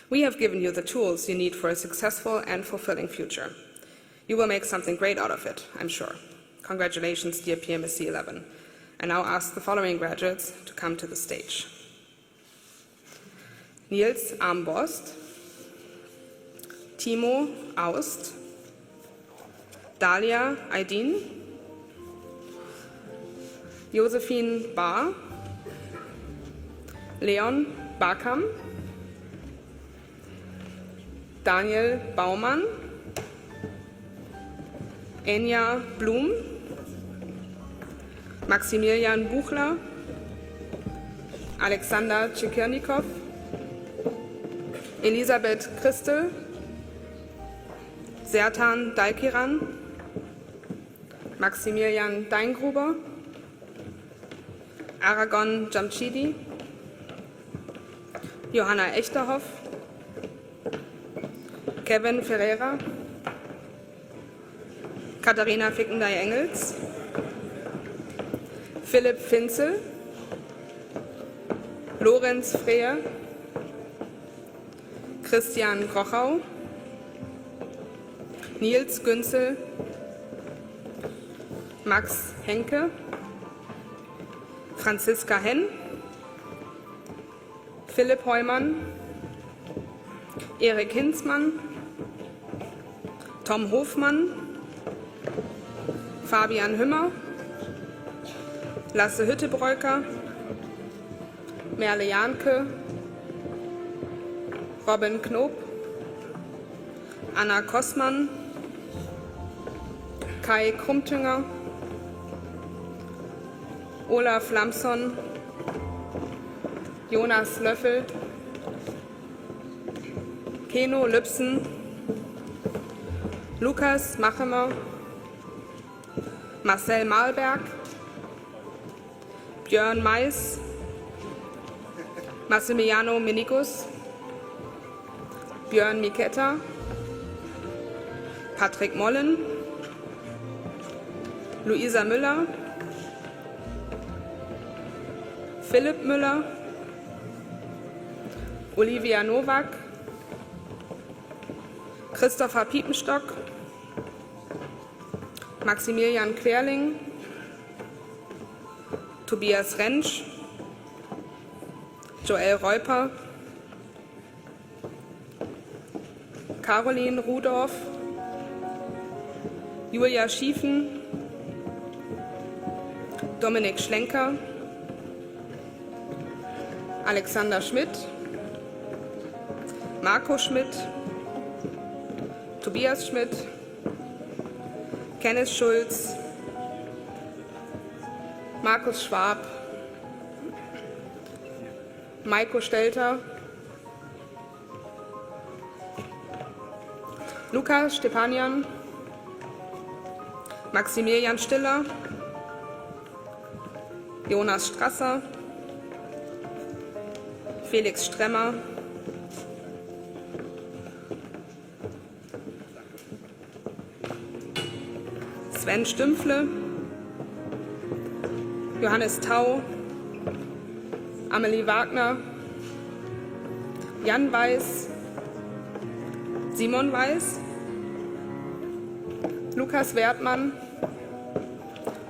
We have given you the tools you need for a successful and fulfilling future. You will make something great out of it, I'm sure. Congratulations, dear PMSC 11. I now ask the following graduates to come to the stage. Nils Armborst, Timo Aust, Dalia Aydin, Josephine Bahr, Leon Barkam, Daniel Baumann, Enya Blum, Maximilian Buchler, Alexander Tschikirnikov, Elisabeth Christel, Sertan Dalkiran, Maximilian Deingruber, Aragon Jamchidi, Johanna Echterhoff, Kevin Ferreira, Katharina Fickendey-Engels, Philipp Finzel, Lorenz Freer, Christian Grochau, Nils Günzel, Max Henke, Franziska Henn, Philipp Heumann, Erik Hinzmann, Tom Hofmann, Fabian Hümmer, Lasse Hüttebräuker, Merle Jahnke, Robin Knob, Anna Kossmann, Kai Krumtünger, Olaf Lamson, Jonas Löffel, Keno Lübsen, Lukas Machemer, Marcel Malberg, Björn Mais, Massimiliano Minikus, Björn Miketta, Patrick Mollen, Luisa Müller, Philipp Müller, Olivia Nowak, Christopher Piepenstock, Maximilian Querling, Tobias Rentsch, Joel Reuper, Caroline Rudorf, Julia Schiefen, Dominik Schlenker, Alexander Schmidt, Marco Schmidt, Tobias Schmidt, Kenneth Schulz, Markus Schwab, Maiko Stelter, Luca Stepanian, Maximilian Stiller, Jonas Strasser, Felix Stremmer, Sven Stümpfle, Johannes Tau, Amelie Wagner, Jan Weiß, Simon Weiß, Lukas Wertmann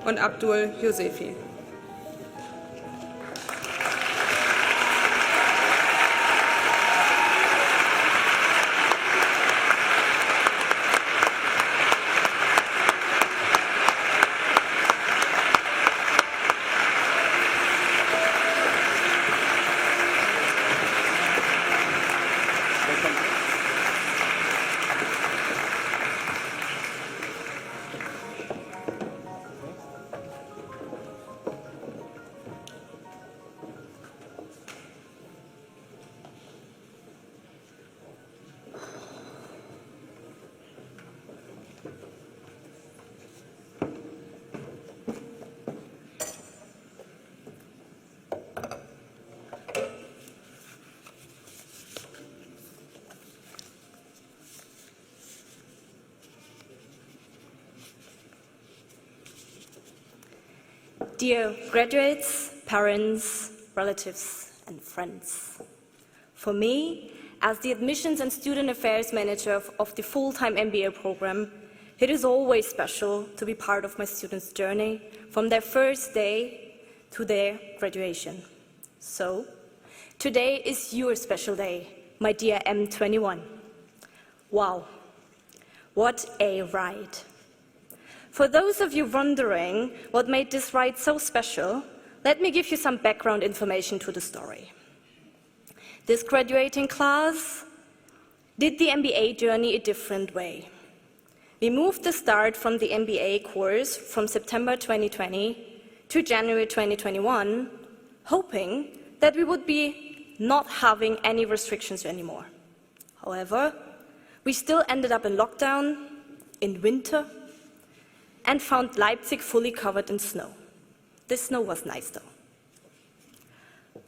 und Abdul Josefi. Dear graduates, parents, relatives, and friends, for me, as the Admissions and Student Affairs Manager of the full-time MBA program, it is always special to be part of my students' journey from their first day to their graduation. So, today is your special day, my dear M21. Wow, what a ride. For those of you wondering what made this ride so special, let me give you some background information to the story. This graduating class did the MBA journey a different way. We moved the start from the MBA course from September 2020 to January 2021, hoping that we would be not having any restrictions anymore. However, we still ended up in lockdown, in winter, and found Leipzig fully covered in snow. This snow was nice though.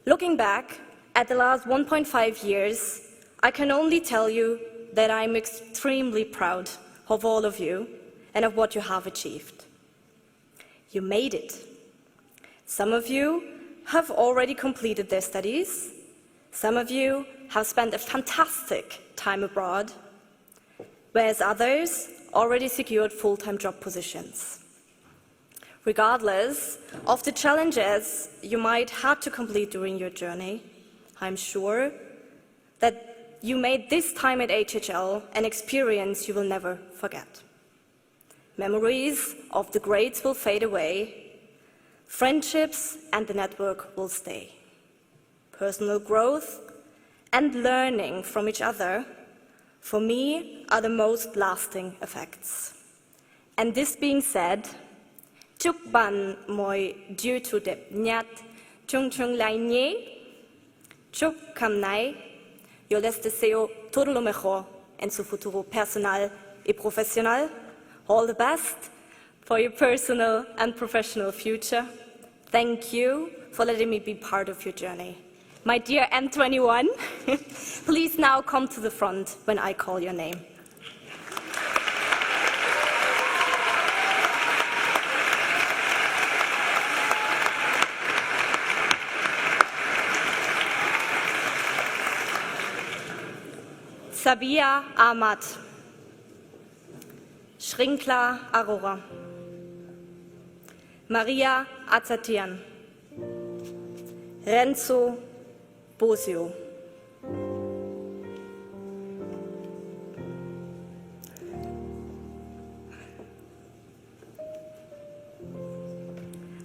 Looking back at the last 1.5 years, I can only tell you that I'm extremely proud of all of you and of what you have achieved. You made it. Some of you have already completed their studies. Some of you have spent a fantastic time abroad, whereas others already secured full-time job positions. Regardless of the challenges you might have to complete during your journey, I'm sure that you made this time at HHL an experience you will never forget. Memories of the grades will fade away, friendships and the network will stay. Personal growth and learning from each other, for me, are the most lasting effects. And this being said, chúc bạn mọi điều tốt đẹp nhất trong tương lai nhé. Chúc hôm nay, yo les deseo todo lo mejor en su futuro personal y profesional. All the best for your personal and professional future. Thank you for letting me be part of your journey. My dear M21, please now come to the front when I call your name. Sabia Ahmad, Shrinkla Arora, Maria Azatian, Renzo Bosio,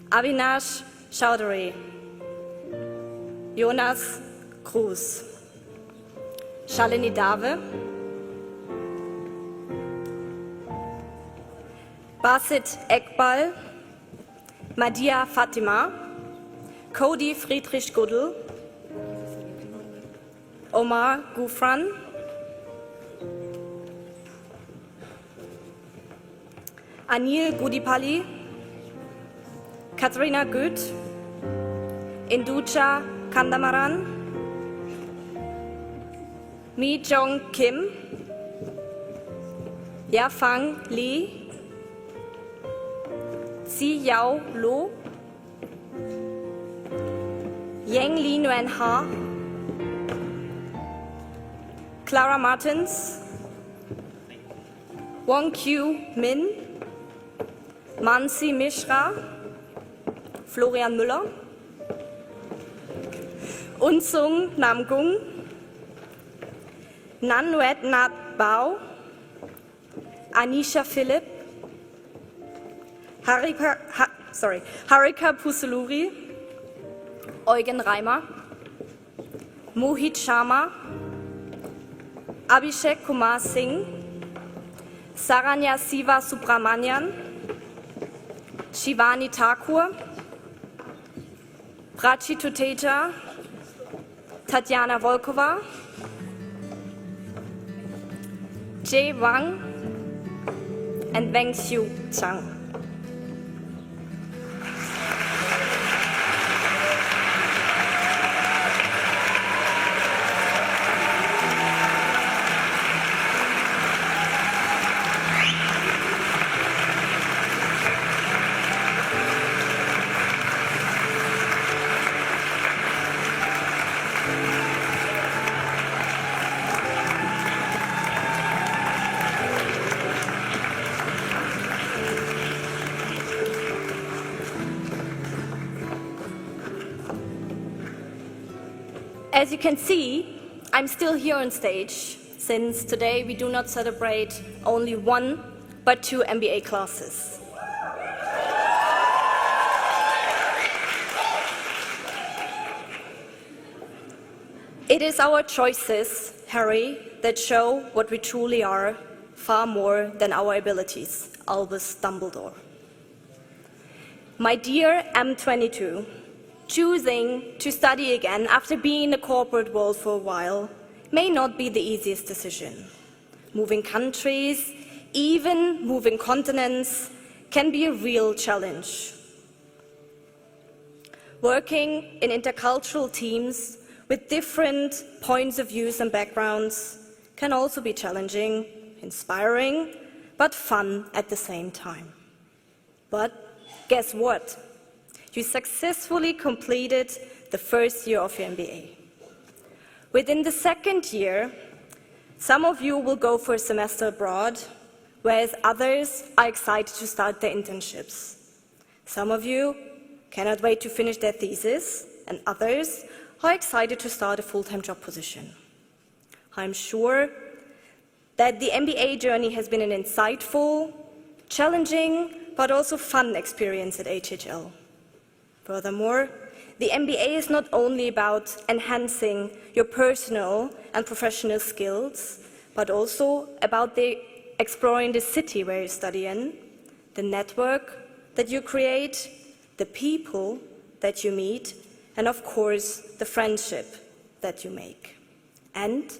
Avinash Chowdhury, Jonas Cruz, Shalini Dave, Basit Ekbal, Madia Fatima, Cody Friedrich Guddel, Omar Gufran, Anil Gudipalli, Katrina Güth, Induja Kandamaran, Mi Jong Kim, Yafang Lee, Si Yao Lu, Yang Li Nguyen Ha, Clara Martins, Wong Kyu Min, Mansi Mishra, Florian Müller, Unsung Namgung, Nanwet Nat Bao, Anisha Philip, Harika Pusuluri, Eugen Reimer, Mohit Sharma, Abhishek Kumar Singh, Saranya Siva Subramanian, Shivani Thakur, Prachi Tuteja, Tatjana Volkova, Jay Wang, and Weng Xiu Chang. As you can see, I'm still here on stage, since today we do not celebrate only one, but two MBA classes. It is our choices, Harry, that show what we truly are, far more than our abilities, Albus Dumbledore. My dear M22, choosing to study again after being in the corporate world for a while may not be the easiest decision. Moving countries, even moving continents, can be a real challenge. Working in intercultural teams with different points of views and backgrounds can also be challenging, inspiring, but fun at the same time. But guess what? You successfully completed the first year of your MBA. Within the second year, some of you will go for a semester abroad, whereas others are excited to start their internships. Some of you cannot wait to finish their thesis, and others are excited to start a full-time job position. I'm sure that the MBA journey has been an insightful, challenging, but also fun experience at HHL. Furthermore, the MBA is not only about enhancing your personal and professional skills, but also about exploring the city where you study in, the network that you create, the people that you meet, and of course, the friendship that you make. And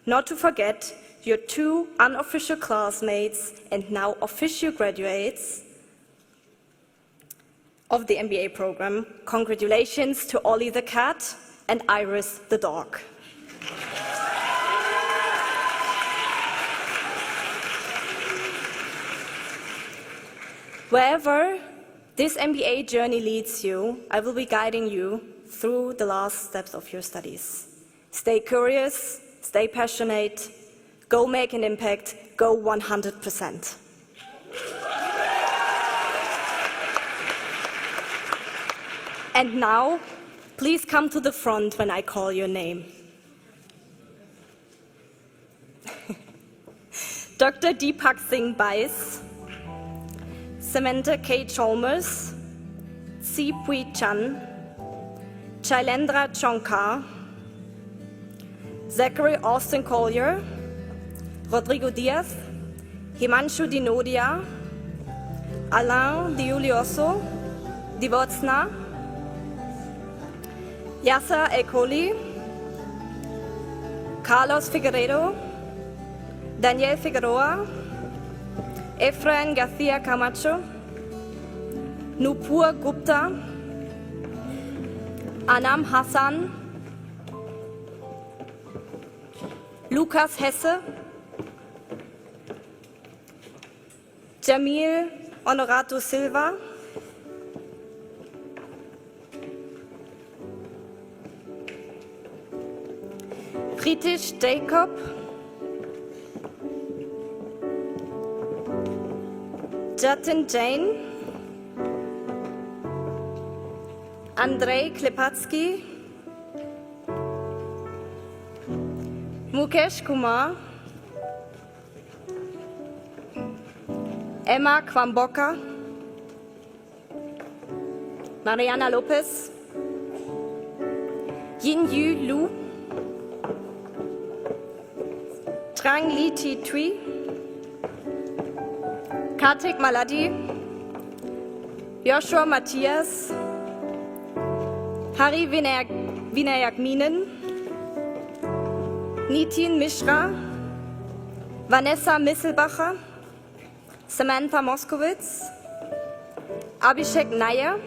not to forget your two unofficial classmates and now official graduates of the MBA program. Congratulations to Ollie the cat and Iris the dog. Wherever this MBA journey leads you, I will be guiding you through the last steps of your studies. Stay curious, stay passionate, go make an impact, go 100%. And now, please come to the front when I call your name. Dr. Deepak Singh Bais, Samantha K. Chalmers, Si Pui Chan, Shailendra Chonkar, Zachary Austin Collier, Rodrigo Diaz, Himanshu Dinodia, Alain Diulioso, Divotsna, Yasser Ekoli, Carlos Figueiredo, Daniel Figueroa, Efrain Garcia Camacho, Nupur Gupta, Anam Hassan, Lukas Hesse, Jamil Honorato Silva, Friedrich Jacob, Jatin Jain, Andrei Klepatsky, Mukesh Kumar, Emma Kwamboka, Mariana Lopez, Yin Yu Lu, Trang Li Thi Tui, Kartik Maladi, Joshua Matthias, Hari Vinayak Minen, Nitin Mishra, Vanessa Misselbacher, Samantha Moskowitz, Abhishek Nair,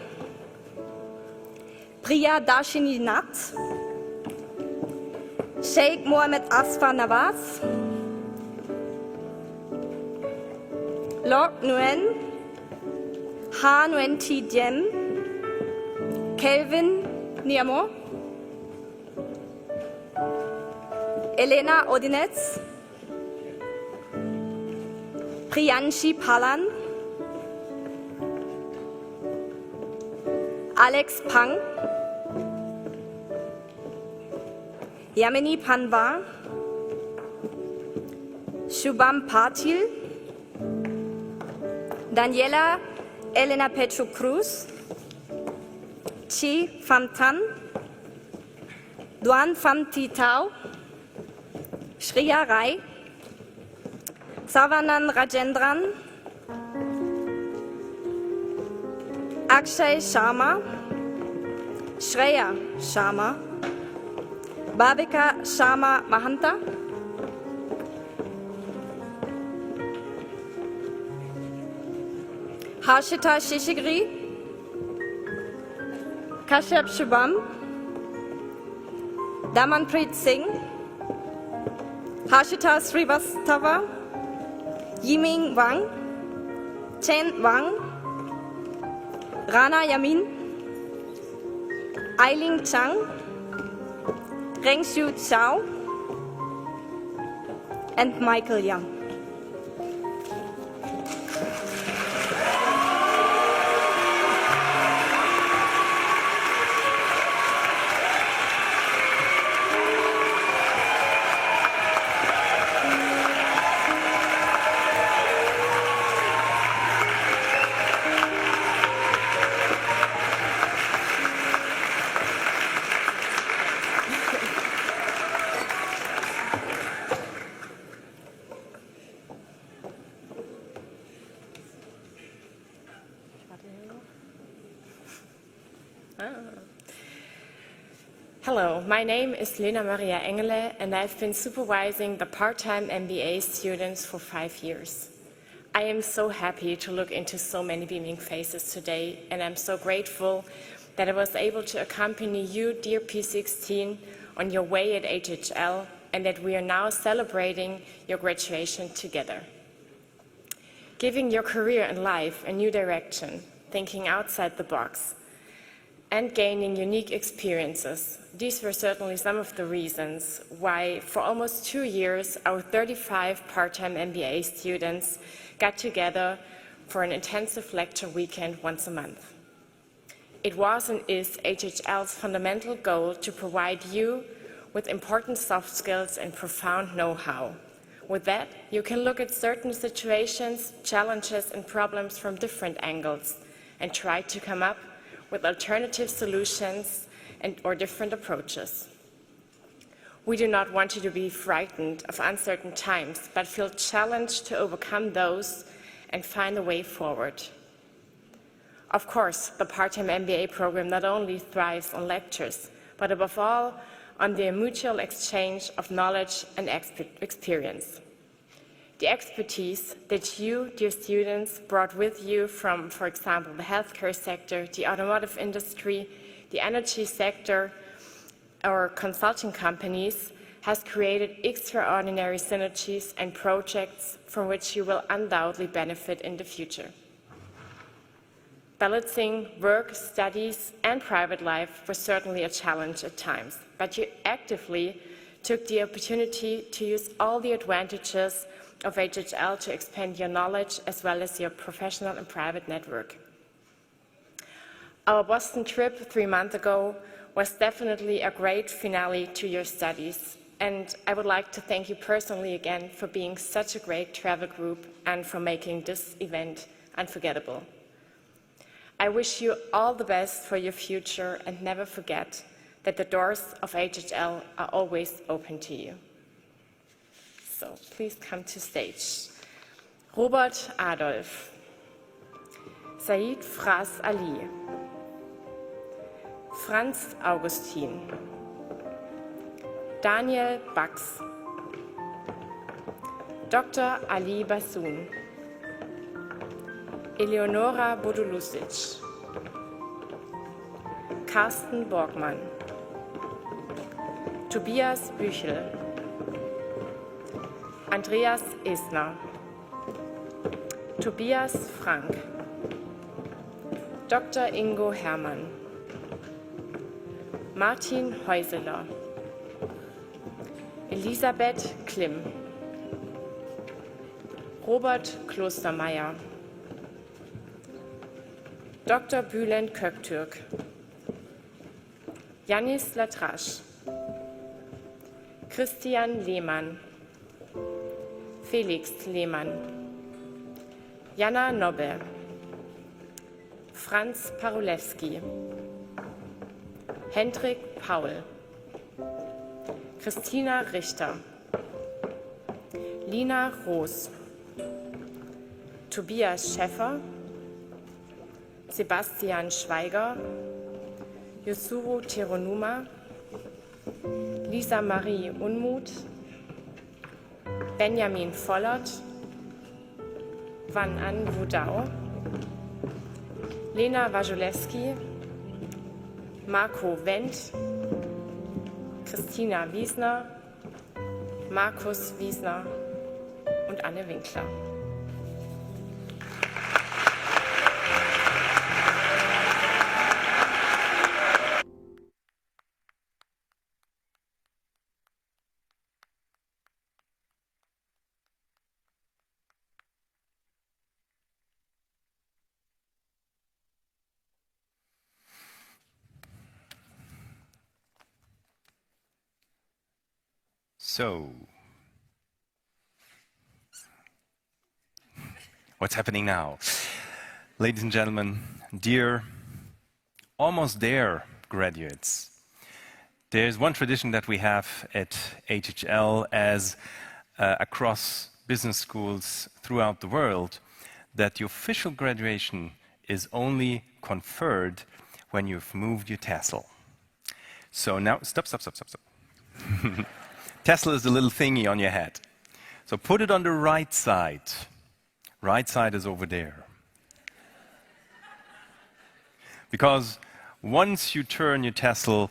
Priya Darshini Nath, Sheikh Mohammed Asfar Nawaz, Lok Nguyen, Ha Nguyen Thi Diem, Kelvin Niamo, Elena Odinetz, Priyanshi Palan, Alex Pang, Yamini Panvar, Shubham Patil, Daniela Elena Petru Cruz, Chi Pham Tan, Duan Pham Thi Tao, Shriya Rai, Savanan Rajendran, Akshay Sharma, Shreya Sharma, Babika Sharma Mahanta, Harshita Shishigri, Kashyap Shubham, Damanpreet Singh, Harshita Srivastava, Yiming Wang, Chen Wang, Rana Yamin, Ailing Chang, Rengshu Chao, and Michael Young. Hello, my name is Lena Maria Engele and I've been supervising the part-time MBA students for 5 years. I am so happy to look into so many beaming faces today and I'm so grateful that I was able to accompany you, dear P16, on your way at HHL and that we are now celebrating your graduation together. Giving your career and life a new direction, thinking outside the box, and gaining unique experiences. These were certainly some of the reasons why, for almost 2 years, our 35 part-time MBA students got together for an intensive lecture weekend once a month. It was and is HHL's fundamental goal to provide you with important soft skills and profound know-how. With that, you can look at certain situations, challenges, and problems from different angles and try to come up with alternative solutions or different approaches. We do not want you to be frightened of uncertain times, but feel challenged to overcome those and find a way forward. Of course, the part-time MBA program not only thrives on lectures, but above all, on the mutual exchange of knowledge and experience. The expertise that you, dear students, brought with you from, for example, the healthcare sector, the automotive industry, the energy sector, or consulting companies has created extraordinary synergies and projects from which you will undoubtedly benefit in the future. Balancing work, studies, and private life was certainly a challenge at times, but you actively took the opportunity to use all the advantages of HHL to expand your knowledge as well as your professional and private network. Our Boston trip 3 months ago was definitely a great finale to your studies, and I would like to thank you personally again for being such a great travel group and for making this event unforgettable. I wish you all the best for your future and never forget that the doors of HHL are always open to you. So please come to stage. Robert Adolf, Said Fras Ali, Franz Augustin, Daniel Bax, Dr. Ali Bassoun, Eleonora Bodulusic, Carsten Borgmann, Tobias Büchel, Andreas Esner, Tobias Frank, Dr. Ingo Hermann, Martin Heuseler, Elisabeth Klim, Robert Klostermeier, Dr. Bülent Köktürk, Yannis Latrache, Christian Lehmann, Felix Lehmann, Jana Nobbe, Franz Parulewski, Hendrik Paul, Christina Richter, Lina Roos, Tobias Schäffer, Sebastian Schweiger, Yusuru Tironuma, Lisa Marie Unmuth, Benjamin Vollert, Van An Wudau, Lena Wajolewski, Marco Wendt, Christina Wiesner, Markus Wiesner und Anne Winkler. So, what's happening now? Ladies and gentlemen, dear, almost there graduates, there's one tradition that we have at HHL as across business schools throughout the world, that the official graduation is only conferred when you've moved your tassel. So now, stop. Tassel is the little thingy on your head. So put it on the right side. Right side is over there. Because once you turn your tassel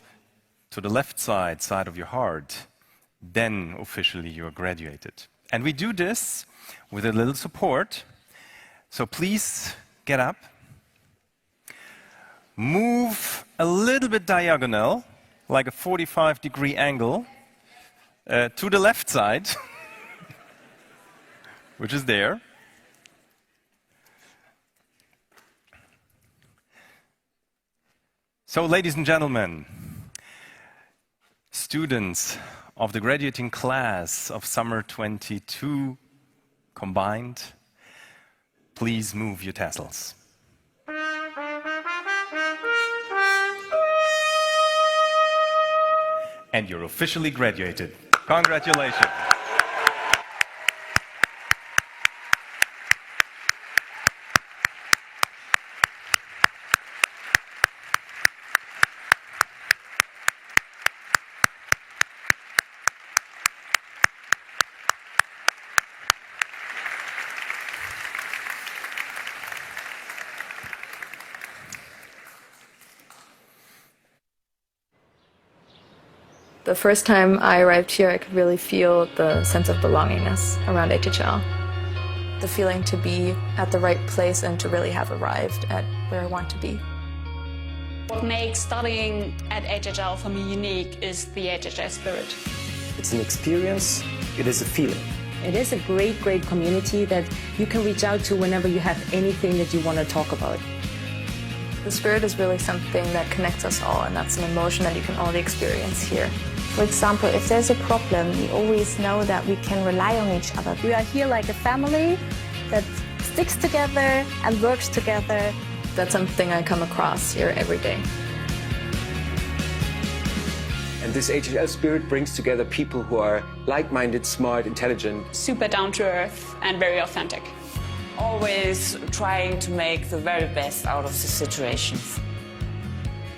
to the left side of your heart, then officially you are graduated. And we do this with a little support. So please get up. Move a little bit diagonal, like a 45-degree angle, to the left side, which is there. So, ladies and gentlemen, students of the graduating class of summer 22 combined, please move your tassels. And you're officially graduated. Congratulations. The first time I arrived here, I could really feel the sense of belongingness around HHL. The feeling to be at the right place and to really have arrived at where I want to be. What makes studying at HHL for me unique is the HHL spirit. It's an experience, it is a feeling. It is a great, great community that you can reach out to whenever you have anything that you want to talk about. The spirit is really something that connects us all, and that's an emotion that you can only experience here. For example, if there's a problem, we always know that we can rely on each other. We are here like a family that sticks together and works together. That's something I come across here every day. And this HHL spirit brings together people who are like-minded, smart, intelligent. Super down to earth and very authentic. Always trying to make the very best out of the situations.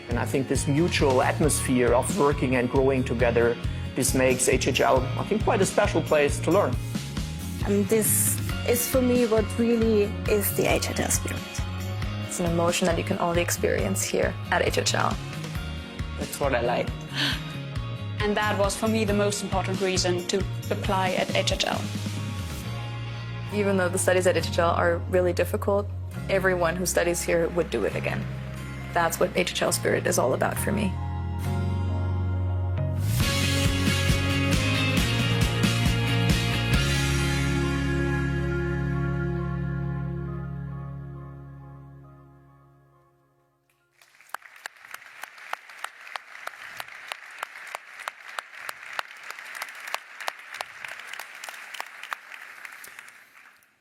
And I think this mutual atmosphere of working and growing together, this makes HHL, I think, quite a special place to learn. And this is for me what really is the HHL spirit. It's an emotion that you can only experience here at HHL. That's what I like. And that was for me the most important reason to apply at HHL. Even though the studies at HHL are really difficult, everyone who studies here would do it again. That's what HHL spirit is all about for me.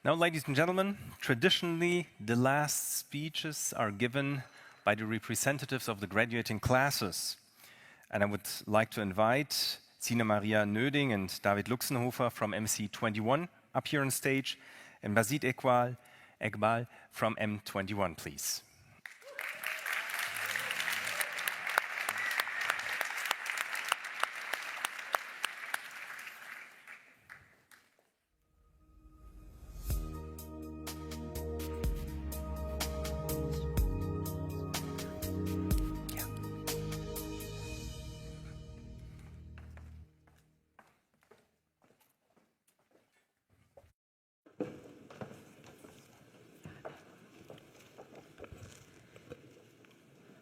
Now, ladies and gentlemen, traditionally, the last speeches are given by the representatives of the graduating classes. And I would like to invite Sina Maria Nöding and David Luxenhofer from MC21 up here on stage, and Basit Egbal from M21, please.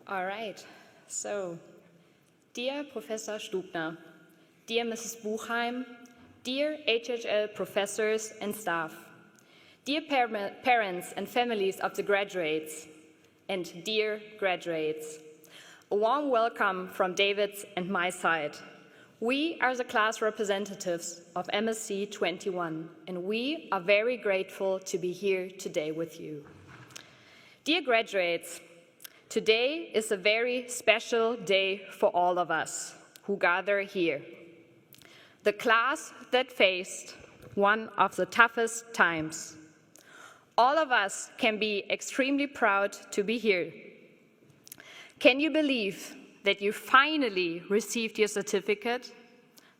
All right, so, dear Professor Stubner, dear Mrs. Buchheim, dear HHL professors and staff, dear parents and families of the graduates, and dear graduates, a warm welcome from David's and my side. We are the class representatives of MSc 21, and we are very grateful to be here today with you. Dear graduates, today is a very special day for all of us who gather here. The class that faced one of the toughest times. All of us can be extremely proud to be here. Can you believe that you finally received your certificate?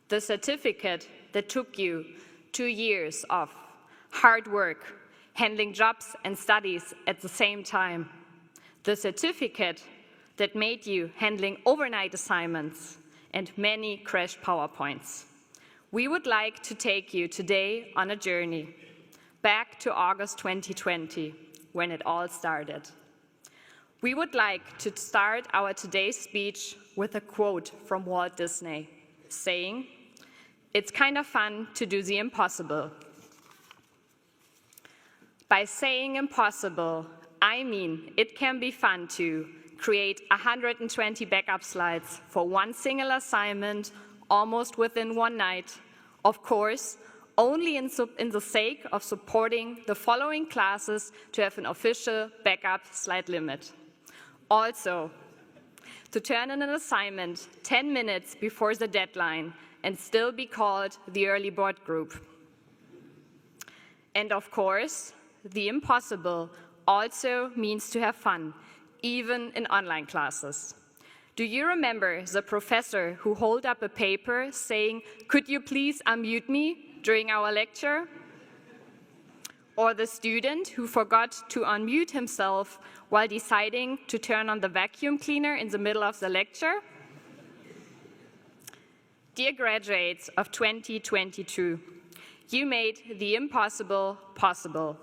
The certificate that took you 2 years of hard work, handling jobs and studies at the same time. The certificate that made you handling overnight assignments and many crash PowerPoints. We would like to take you today on a journey back to August 2020, when it all started. We would like to start our today's speech with a quote from Walt Disney, saying, "It's kind of fun to do the impossible." By saying impossible, I mean it can be fun to create 120 backup slides for one single assignment almost within one night, of course, only in the sake of supporting the following classes to have an official backup slide limit. Also, to turn in an assignment 10 minutes before the deadline and still be called the early board group. And of course, the impossible also means to have fun, even in online classes. Do you remember the professor who held up a paper saying, "Could you please unmute me?" during our lecture? Or the student who forgot to unmute himself while deciding to turn on the vacuum cleaner in the middle of the lecture? Dear graduates of 2022, you made the impossible possible.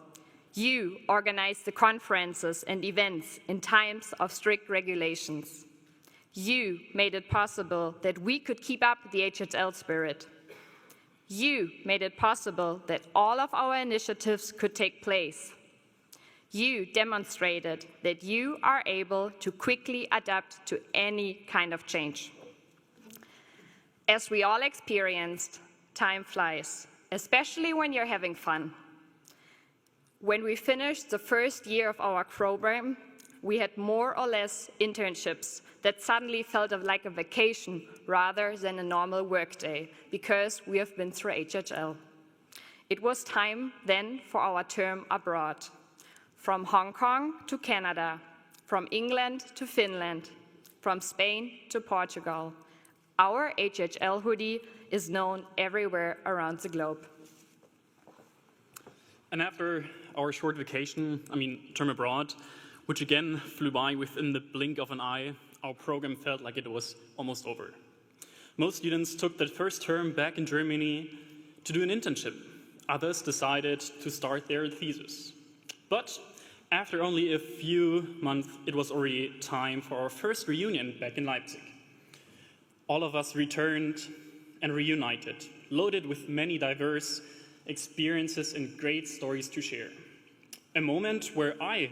You organized the conferences and events in times of strict regulations. You made it possible that we could keep up the HHL spirit. You made it possible that all of our initiatives could take place. You demonstrated that you are able to quickly adapt to any kind of change. As we all experienced, time flies, especially when you're having fun. When we finished the first year of our program, we had more or less internships that suddenly felt like a vacation rather than a normal workday, because we have been through HHL. It was time then for our term abroad, from Hong Kong to Canada, from England to Finland, from Spain to Portugal. Our HHL hoodie is known everywhere around the globe. And after our short vacation, term abroad, which again flew by within the blink of an eye, our program felt like it was almost over. Most students took the first term back in Germany to do an internship. Others decided to start their thesis. But after only a few months, it was already time for our first reunion back in Leipzig. All of us returned and reunited, loaded with many diverse experiences and great stories to share. A moment where I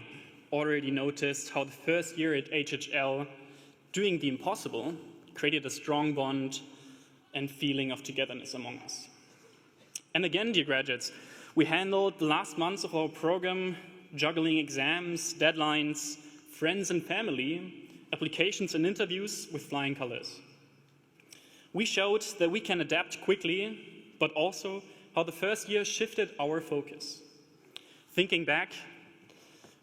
already noticed how the first year at HHL, doing the impossible, created a strong bond and feeling of togetherness among us. And again, dear graduates, we handled the last months of our program, juggling exams, deadlines, friends and family, applications and interviews with flying colors. We showed that we can adapt quickly, but also how the first year shifted our focus. Thinking back,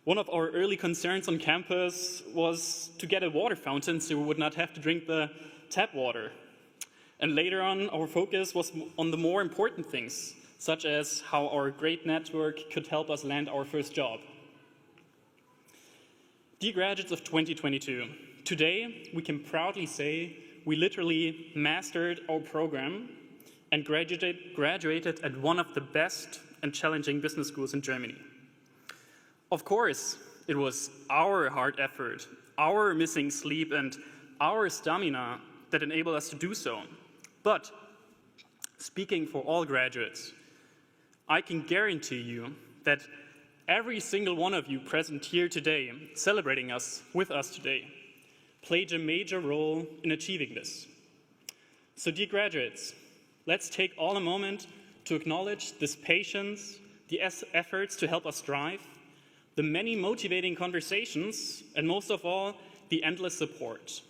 one of our early concerns on campus was to get a water fountain so we would not have to drink the tap water. And later on, our focus was on the more important things, such as how our great network could help us land our first job. Dear graduates of 2022, today we can proudly say we literally mastered our program and graduated at one of the best and challenging business schools in Germany. Of course, it was our hard effort, our missing sleep, and our stamina that enabled us to do so. But speaking for all graduates, I can guarantee you that every single one of you present here today, celebrating us with us today, played a major role in achieving this. So dear graduates, let's take all a moment to acknowledge this patience, the efforts to help us strive, the many motivating conversations, and most of all, the endless support.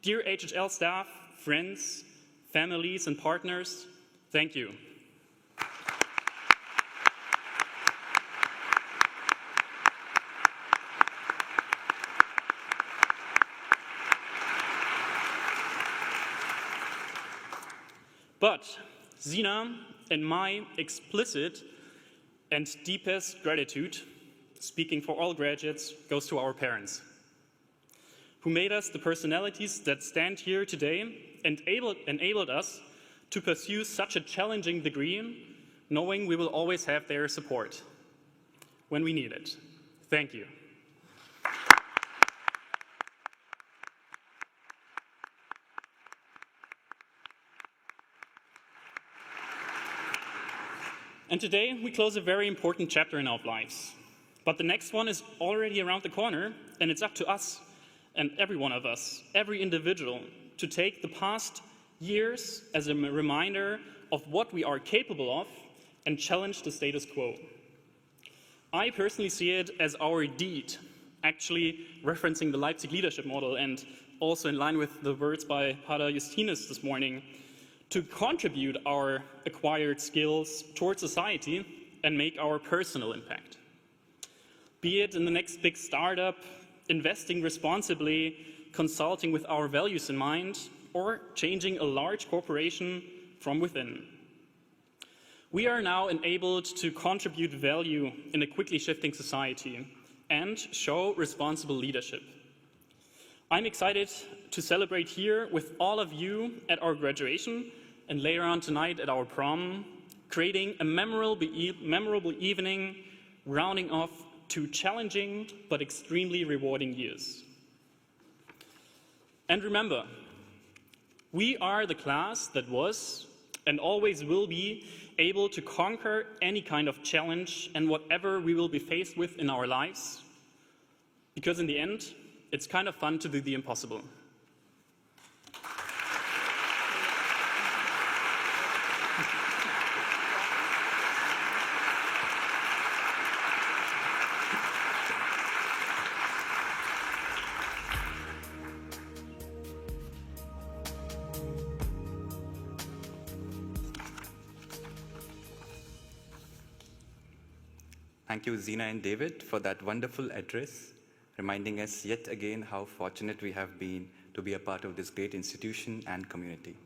Dear HHL staff, friends, families, and partners, thank you. But Sina and my explicit and deepest gratitude, speaking for all graduates, goes to our parents, who made us the personalities that stand here today and enabled us to pursue such a challenging degree, knowing we will always have their support when we need it. Thank you. And today we close a very important chapter in our lives. But the next one is already around the corner, and it's up to us and every one of us, every individual, to take the past years as a reminder of what we are capable of and challenge the status quo. I personally see it as our deed, actually referencing the Leipzig leadership model and also in line with the words by Pater Justinus this morning, to contribute our acquired skills towards society and make our personal impact. Be it in the next big startup, investing responsibly, consulting with our values in mind, or changing a large corporation from within. We are now enabled to contribute value in a quickly shifting society and show responsible leadership. I'm excited to celebrate here with all of you at our graduation and later on tonight at our prom, creating a memorable evening, rounding off 2 challenging but extremely rewarding years. And remember, we are the class that was and always will be able to conquer any kind of challenge and whatever we will be faced with in our lives, because in the end, it's kind of fun to do the impossible. Thank you, Zina and David, for that wonderful address, reminding us yet again how fortunate we have been to be a part of this great institution and community.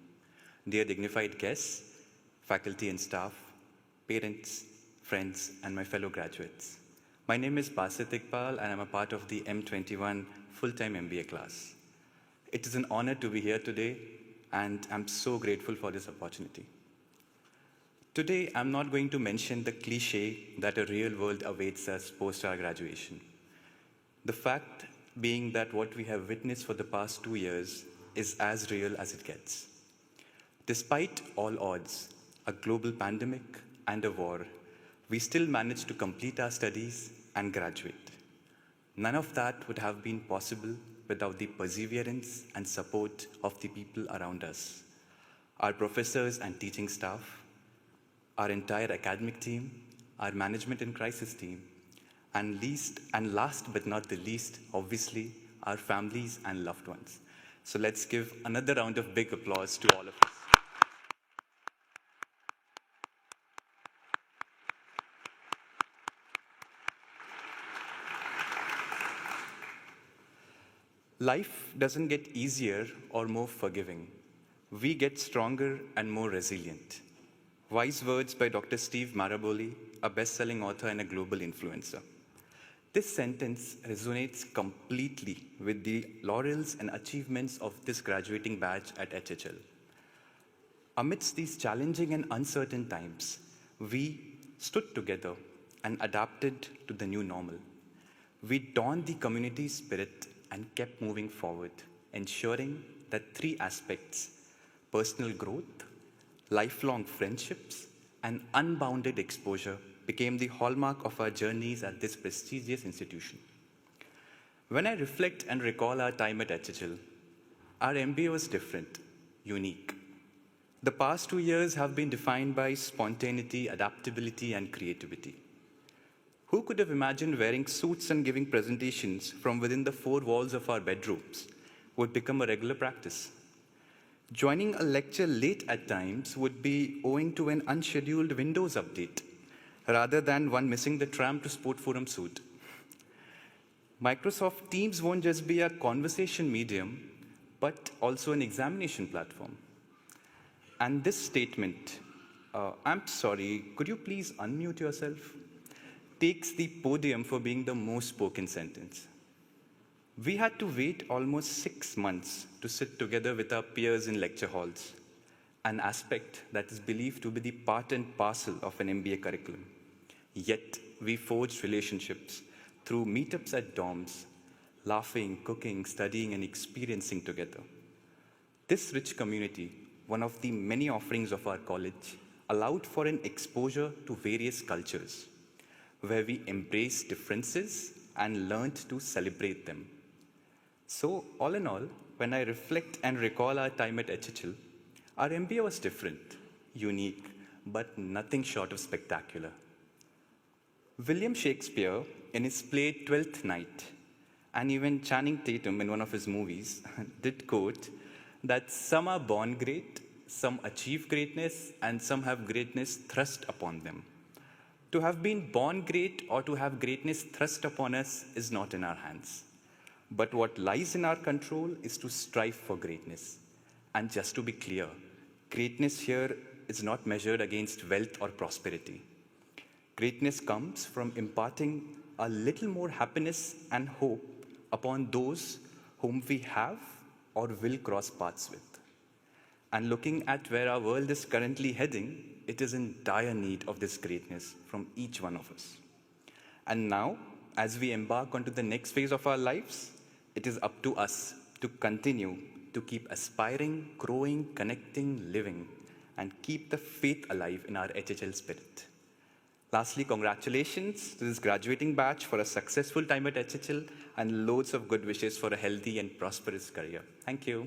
Dear dignified guests, faculty and staff, parents, friends, and my fellow graduates. My name is Basit Iqbal, and I'm a part of the M21 full-time MBA class. It is an honor to be here today, and I'm so grateful for this opportunity. Today, I'm not going to mention the cliche that a real world awaits us post our graduation. The fact being that what we have witnessed for the past 2 years is as real as it gets. Despite all odds, a global pandemic and a war, we still managed to complete our studies and graduate. None of that would have been possible without the perseverance and support of the people around us, our professors and teaching staff, our entire academic team, our management and crisis team, and last but not the least, obviously, our families and loved ones. So let's give another round of big applause to all of us. Life doesn't get easier or more forgiving. We get stronger and more resilient. Wise words by Dr. Steve Maraboli, a best-selling author and a global influencer. This sentence resonates completely with the laurels and achievements of this graduating batch at HHL. Amidst these challenging and uncertain times, we stood together and adapted to the new normal. We donned the community spirit and kept moving forward, ensuring that 3 aspects: personal growth, lifelong friendships, and unbounded exposure became the hallmark of our journeys at this prestigious institution. When I reflect and recall our time at HHL, our MBA was different, unique. The past 2 years have been defined by spontaneity, adaptability, and creativity. Who could have imagined wearing suits and giving presentations from within the 4 walls of our bedrooms would become a regular practice? Joining a lecture late at times would be owing to an unscheduled Windows update, rather than one missing the tram to Sport Forum suit. Microsoft Teams won't just be a conversation medium, but also an examination platform. And this statement, I'm sorry, could you please unmute yourself, takes the podium for being the most spoken sentence. We had to wait almost 6 months to sit together with our peers in lecture halls, an aspect that is believed to be the part and parcel of an MBA curriculum. Yet, we forged relationships through meetups at dorms, laughing, cooking, studying, and experiencing together. This rich community, one of the many offerings of our college, allowed for an exposure to various cultures, where we embraced differences and learned to celebrate them. So, all in all, when I reflect and recall our time at HHL, our MBA was different, unique, but nothing short of spectacular. William Shakespeare, in his play Twelfth Night, And even Channing Tatum, in one of his movies, did quote that some are born great, some achieve greatness, and some have greatness thrust upon them. To have been born great or to have greatness thrust upon us is not in our hands. But what lies in our control is to strive for greatness. And just to be clear, greatness here is not measured against wealth or prosperity. Greatness comes from imparting a little more happiness and hope upon those whom we have or will cross paths with. And looking at where our world is currently heading, it is in dire need of this greatness from each one of us. And now, as we embark onto the next phase of our lives, it is up to us to continue to keep aspiring, growing, connecting, living, and keep the faith alive in our HHL spirit. Lastly, congratulations to this graduating batch for a successful time at HHL and loads of good wishes for a healthy and prosperous career. Thank you.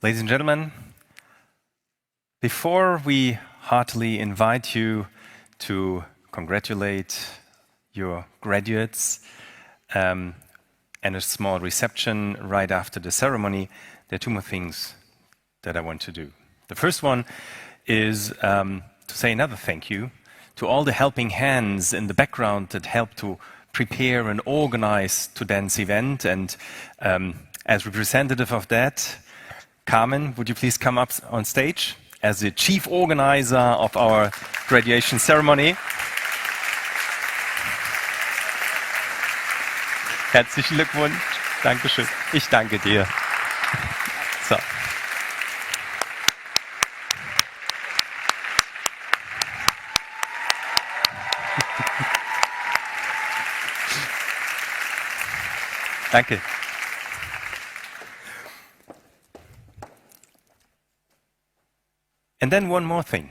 Ladies and gentlemen, before we heartily invite you to congratulate your graduates and a small reception right after the ceremony, there are two more things that I want to do. The first one is to say another thank you to all the helping hands in the background that helped to prepare and organize today's event. And as representative of that, Carmen, would you please come up on stage as the chief organizer of our graduation ceremony? Herzlichen Glückwunsch. Dankeschön. Ich danke dir. So. Danke. And then one more thing.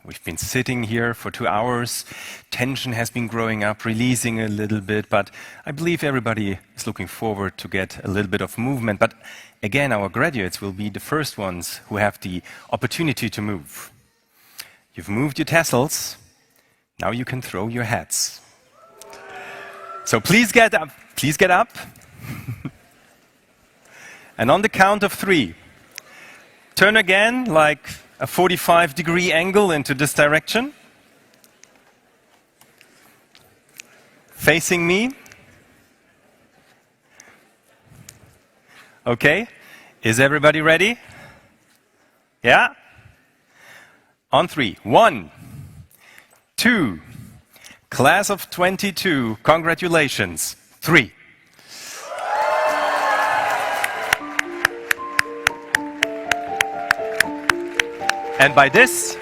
We've been sitting here for 2 hours. Tension has been growing up, releasing a little bit, but I believe everybody is looking forward to get a little bit of movement. But again, our graduates will be the first ones who have the opportunity to move. You've moved your tassels. Now you can throw your hats. So please get up. Please get up. And on the count of 3, turn again like a 45-degree angle into this direction. Facing me. Okay. Is everybody ready? Yeah? On 3. 1, 2. Class of 22. Congratulations. 3. And by this,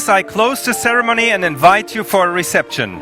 I close the ceremony and invite you for a reception.